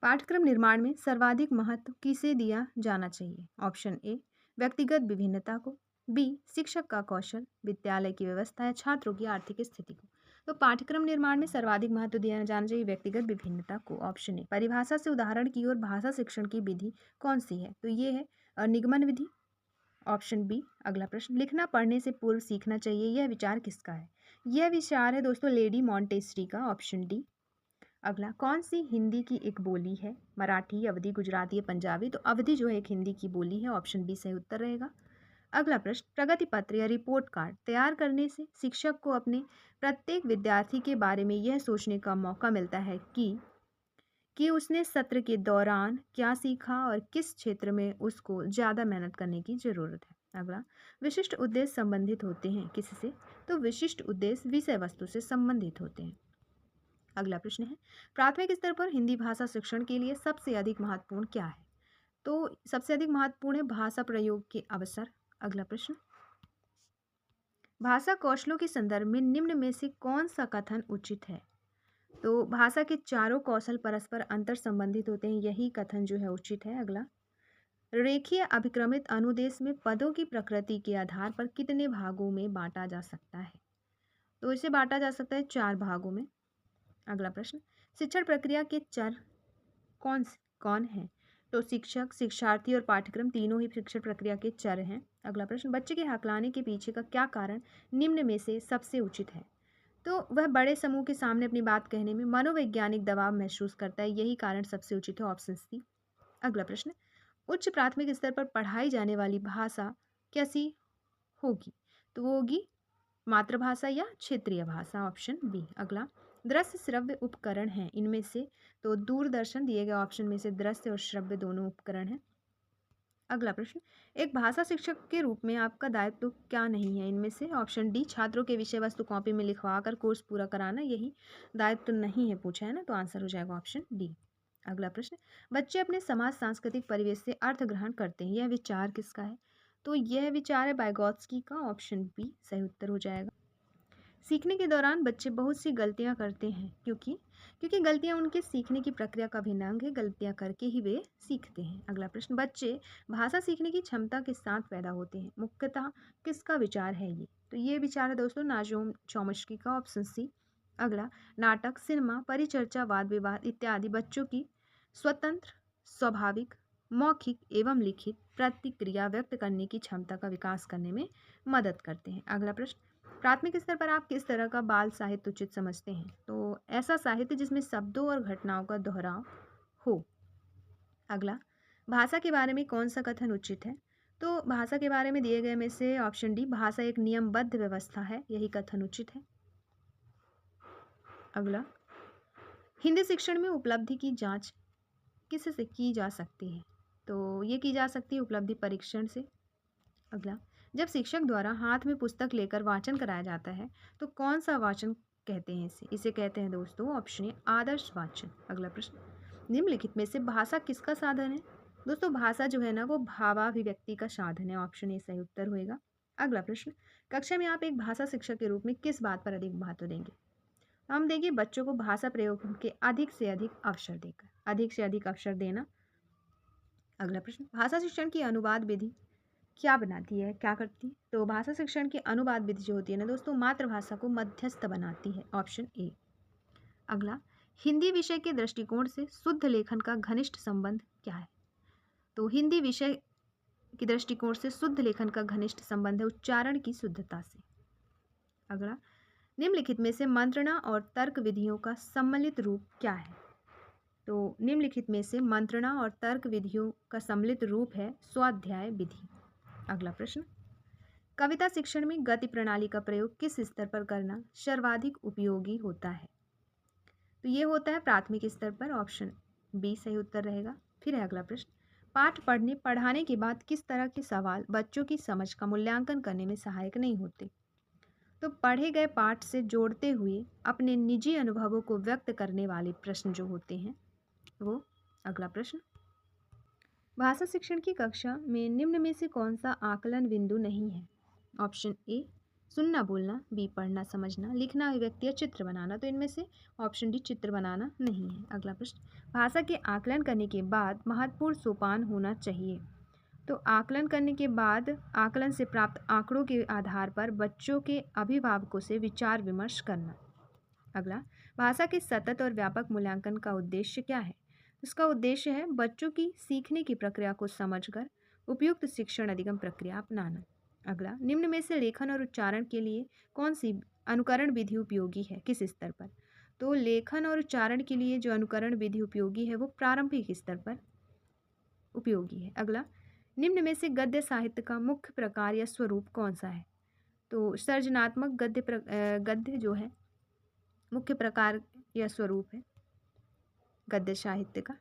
पाठ्यक्रम निर्माण में सर्वाधिक महत्व किसे दिया जाना चाहिए? ऑप्शन ए, व्यक्तिगत विभिन्नता को। बी, शिक्षक का कौशल, विद्यालय की व्यवस्था या छात्रों की आर्थिक स्थिति को। तो पाठ्यक्रम निर्माण में सर्वाधिक महत्व दिया जाना चाहिए व्यक्तिगत विभिन्नता को। Option A. परिभाषा से उदाहरण की ओर भाषा शिक्षण की विधि कौन सी है? तो ये है निगमन विधि। Option B. अगला प्रश्न, लिखना पढ़ने से पूर्व सीखना चाहिए, यह विचार किसका है? यह विचार है दोस्तों लेडी मॉन्टेसरी का। Option D. अगला, कौन सी हिंदी की एक बोली है? मराठी, अवधी, गुजराती या पंजाबी? तो अवधी जो है एक हिंदी की बोली है। ऑप्शन बी सही उत्तर रहेगा। अगला प्रश्न, प्रगति पत्र या रिपोर्ट कार्ड तैयार करने से शिक्षक को अपने प्रत्येक विद्यार्थी के बारे में यह सोचने का मौका मिलता है कि उसने सत्र के दौरान क्या सीखा और किस क्षेत्र में उसको ज़्यादा मेहनत करने की ज़रूरत है। अगला, विशिष्ट उद्देश्य संबंधित होते हैं किससे? तो विशिष्ट उद्देश्य विषय वस्तु से संबंधित होते हैं। अगला प्रश्न है, प्राथमिक स्तर पर हिंदी भाषा शिक्षण के लिए सबसे अधिक महत्वपूर्ण क्या है? तो सबसे अधिक महत्वपूर्ण है भाषा प्रयोग के अवसर। अगला प्रश्न, भाषा कौशलों के संदर्भ में निम्न में से कौन सा कथन उचित है? तो भाषा के चारों कौशल परस्पर अंतर संबंधित होते हैं, यही कथन जो है उचित है। अगला, रेखीय अभिक्रमित अनुदेश में पदों की प्रकृति के आधार पर कितने भागों में बांटा जा सकता है? तो इसे बांटा जा सकता है 4 भागों में। अगला प्रश्न, शिक्षण प्रक्रिया के चर कौन है? तो शिक्षक, शिक्षार्थी और पाठ्यक्रम तीनों ही शिक्षण प्रक्रिया के चर हैं। अगला प्रश्न, बच्चे के हकलाने के पीछे का क्या कारण निम्न में से सबसे उचित है? तो वह बड़े समूह के सामने अपनी बात कहने में मनोवैज्ञानिक दबाव महसूस करता है, यही कारण सबसे उचित है, ऑप्शन सी। अगला प्रश्न, उच्च प्राथमिक स्तर पर पढ़ाई जाने वाली भाषा कैसी होगी? तो वो होगी मातृभाषा या क्षेत्रीय भाषा, ऑप्शन बी। अगला, दृश्य श्रव्य उपकरण हैं इनमें से? तो दूरदर्शन दिए गए ऑप्शन में से दृश्य और श्रव्य दोनों उपकरण हैं। अगला प्रश्न, एक भाषा शिक्षक के रूप में आपका दायित्व क्या नहीं है इनमें से? ऑप्शन डी, छात्रों के विषय वस्तु कॉपी में लिखवा कर कोर्स पूरा कराना, यही दायित्व नहीं है पूछा है ना, तो आंसर हो जाएगा ऑप्शन डी। अगला प्रश्न, बच्चे अपने समाज सांस्कृतिक परिवेश से अर्थ ग्रहण करते हैं, यह विचार किसका है? तो यह विचार है वाइगोत्स्की का, ऑप्शन बी सही उत्तर हो जाएगा। सीखने के दौरान बच्चे बहुत सी गलतियां करते हैं, क्योंकि गलतियां उनके सीखने की प्रक्रिया का अभिन्न अंग है, गलतियां करके ही वे सीखते हैं। अगला प्रश्न, बच्चे भाषा सीखने की क्षमता के साथ पैदा होते हैं, मुख्यतः किसका विचार है ये? तो ये विचार है दोस्तों नाजोम चॉम्स्की का, ऑप्शन सी। अगला, नाटक, सिनेमा, परिचर्चा, वाद विवाद इत्यादि बच्चों की स्वतंत्र, स्वाभाविक, मौखिक एवं लिखित प्रतिक्रिया व्यक्त करने की क्षमता का विकास करने में मदद करते हैं। अगला प्रश्न, प्राथमिक स्तर पर आप किस तरह का बाल साहित्य उचित समझते हैं? तो ऐसा साहित्य जिसमें शब्दों और घटनाओं का दोहराव हो। अगला, भाषा के बारे में कौन सा कथन उचित है? तो भाषा के बारे में दिए गए में से ऑप्शन डी, भाषा एक नियमबद्ध व्यवस्था है, यही कथन उचित है। अगला, हिंदी शिक्षण में उपलब्धि की जांच किससे की जा सकती है? तो ये की जा सकती है उपलब्धि परीक्षण से। अगला, जब शिक्षक द्वारा हाथ में पुस्तक लेकर वाचन कराया जाता है तो कौन सा वाचन कहते हैं इसे कहते हैं दोस्तों, ऑप्शन ए आदर्श वाचन। अगला प्रश्न, निम्नलिखित में से भाषा किसका साधन है? दोस्तों भाषा जो है ना वो भावाभिव्यक्ति का साधन है, ऑप्शन ए सही उत्तर होएगा। अगला प्रश्न, कक्षा में आप एक भाषा शिक्षक के रूप में किस बात पर अधिक महत्व देंगे? हम देंगे बच्चों को भाषा प्रयोग के अधिक से अधिक अवसर देकर, अधिक से अधिक अवसर देना। अगला प्रश्न, भाषा शिक्षण की अनुवाद विधि क्या बनाती है, क्या करती है? तो भाषा शिक्षण की अनुवाद विधि जो होती है ना दोस्तों, मातृभाषा को मध्यस्थ बनाती है, ऑप्शन ए। अगला, हिंदी विषय के दृष्टिकोण से शुद्ध लेखन का घनिष्ठ संबंध क्या है? तो हिंदी विषय के दृष्टिकोण से शुद्ध लेखन का घनिष्ठ संबंध है उच्चारण की शुद्धता से। अगला, निम्नलिखित में से मंत्रणा और तर्क विधियों का सम्मिलित रूप क्या है? तो निम्नलिखित में से मंत्रणा और तर्क विधियों का सम्मिलित रूप है स्वाध्याय विधि। अगला प्रश्न, कविता शिक्षण में गति प्रणाली का प्रयोग किस स्तर पर करना सर्वाधिक उपयोगी होता है? तो ये होता है प्राथमिक स्तर पर, ऑप्शन बी सही उत्तर रहेगा। फिर है अगला प्रश्न, पाठ पढ़ाने के बाद किस तरह के सवाल बच्चों की समझ का मूल्यांकन करने में सहायक नहीं होते? तो पढ़े गए पाठ से जोड़ते हुए अपने निजी अनुभवों को व्यक्त करने वाले प्रश्न जो होते हैं वो। अगला प्रश्न, भाषा शिक्षण की कक्षा में निम्न में से कौन सा आकलन बिंदु नहीं है? ऑप्शन ए, सुनना बोलना, बी पढ़ना समझना, लिखना अभिव्यक्ति या चित्र बनाना। तो इनमें से ऑप्शन डी चित्र बनाना नहीं है। अगला प्रश्न, भाषा के आकलन करने के बाद महत्वपूर्ण सोपान होना चाहिए। तो आकलन करने के बाद आकलन से प्राप्त आंकड़ों के आधार पर बच्चों के अभिभावकों से विचार विमर्श करना। अगला, भाषा के सतत और व्यापक मूल्यांकन का उद्देश्य क्या है? इसका उद्देश्य है बच्चों की सीखने की प्रक्रिया को समझकर उपयुक्त शिक्षण अधिगम प्रक्रिया अपनाना। अगला, निम्न में से लेखन और उच्चारण के लिए कौन सी अनुकरण विधि उपयोगी है, किस स्तर पर? तो लेखन और उच्चारण के लिए जो अनुकरण विधि उपयोगी है वो प्रारंभिक स्तर पर उपयोगी है। अगला, निम्न में से गद्य साहित्य का मुख्य प्रकार या स्वरूप कौन सा है? तो सर्जनात्मक गद्य जो है मुख्य प्रकार या स्वरूप है गद्य साहित्य का।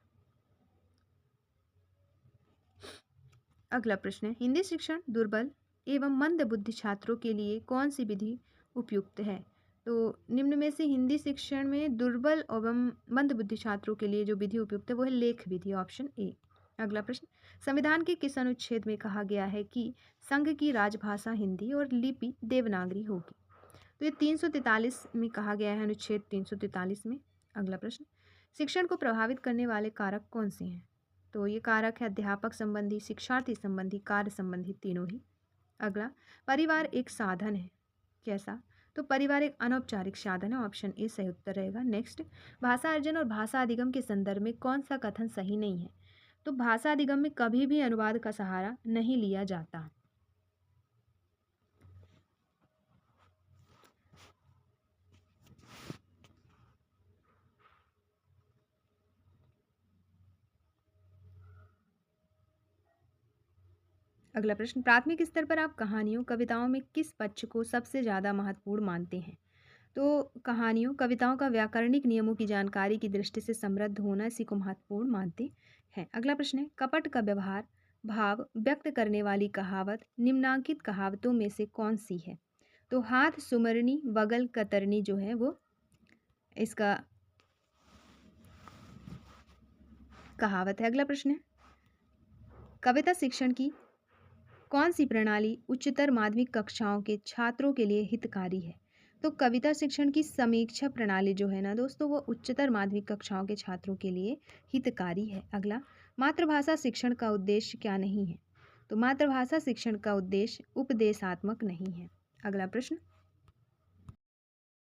अगला प्रश्न है, हिंदी शिक्षण दुर्बल एवं मंद बुद्धि छात्रों के लिए कौन सी विधि उपयुक्त है? तो निम्न में से हिंदी शिक्षण में दुर्बल एवं मंद बुद्धि छात्रों के लिए जो विधि उपयुक्त है वो है लेख विधि, ऑप्शन ए। अगला प्रश्न, संविधान के किस अनुच्छेद में कहा गया है कि संघ की राजभाषा हिंदी और लिपि देवनागरी होगी? तो ये 343 में कहा गया है, अनुच्छेद 343 में। अगला प्रश्न, शिक्षण को प्रभावित करने वाले कारक कौन से हैं? तो ये कारक है अध्यापक संबंधी, शिक्षार्थी संबंधी, कार्य संबंधी, तीनों ही। अगला, परिवार एक साधन है, कैसा? तो परिवार एक अनौपचारिक साधन है, ऑप्शन ए सही उत्तर रहेगा। नेक्स्ट, भाषा अर्जन और भाषा अधिगम के संदर्भ में कौन सा कथन सही नहीं है? तो भाषा अधिगम में कभी भी अनुवाद का सहारा नहीं लिया जाता। अगला प्रश्न, प्राथमिक स्तर पर आप कहानियों कविताओं में किस पक्ष को सबसे ज़्यादा महत्वपूर्ण मानते हैं? तो कहानियों कविताओं का व्याकरणिक नियमों की जानकारी की दृष्टि से समृद्ध होना इसी को महत्वपूर्ण मानते हैं। अगला प्रश्न है, कपट का व्यवहार भाव व्यक्त करने वाली कहावत निम्नांकित कहावतों में से कौन सी है? तो हाथ सुमरनी बगल कतरनी जो है वो इसका कहावत है। अगला प्रश्न है, कविता शिक्षण की कौन सी प्रणाली उच्चतर माध्यमिक कक्षाओं के छात्रों के लिए हितकारी है? तो कविता शिक्षण की समीक्षा प्रणाली जो है ना दोस्तों, वो उच्चतर माध्यमिक कक्षाओं के छात्रों के लिए हितकारी है। अगला, मातृभाषा शिक्षण का उद्देश्य क्या नहीं है? तो मातृभाषा शिक्षण का उद्देश्य उपदेशात्मक नहीं है। अगला प्रश्न,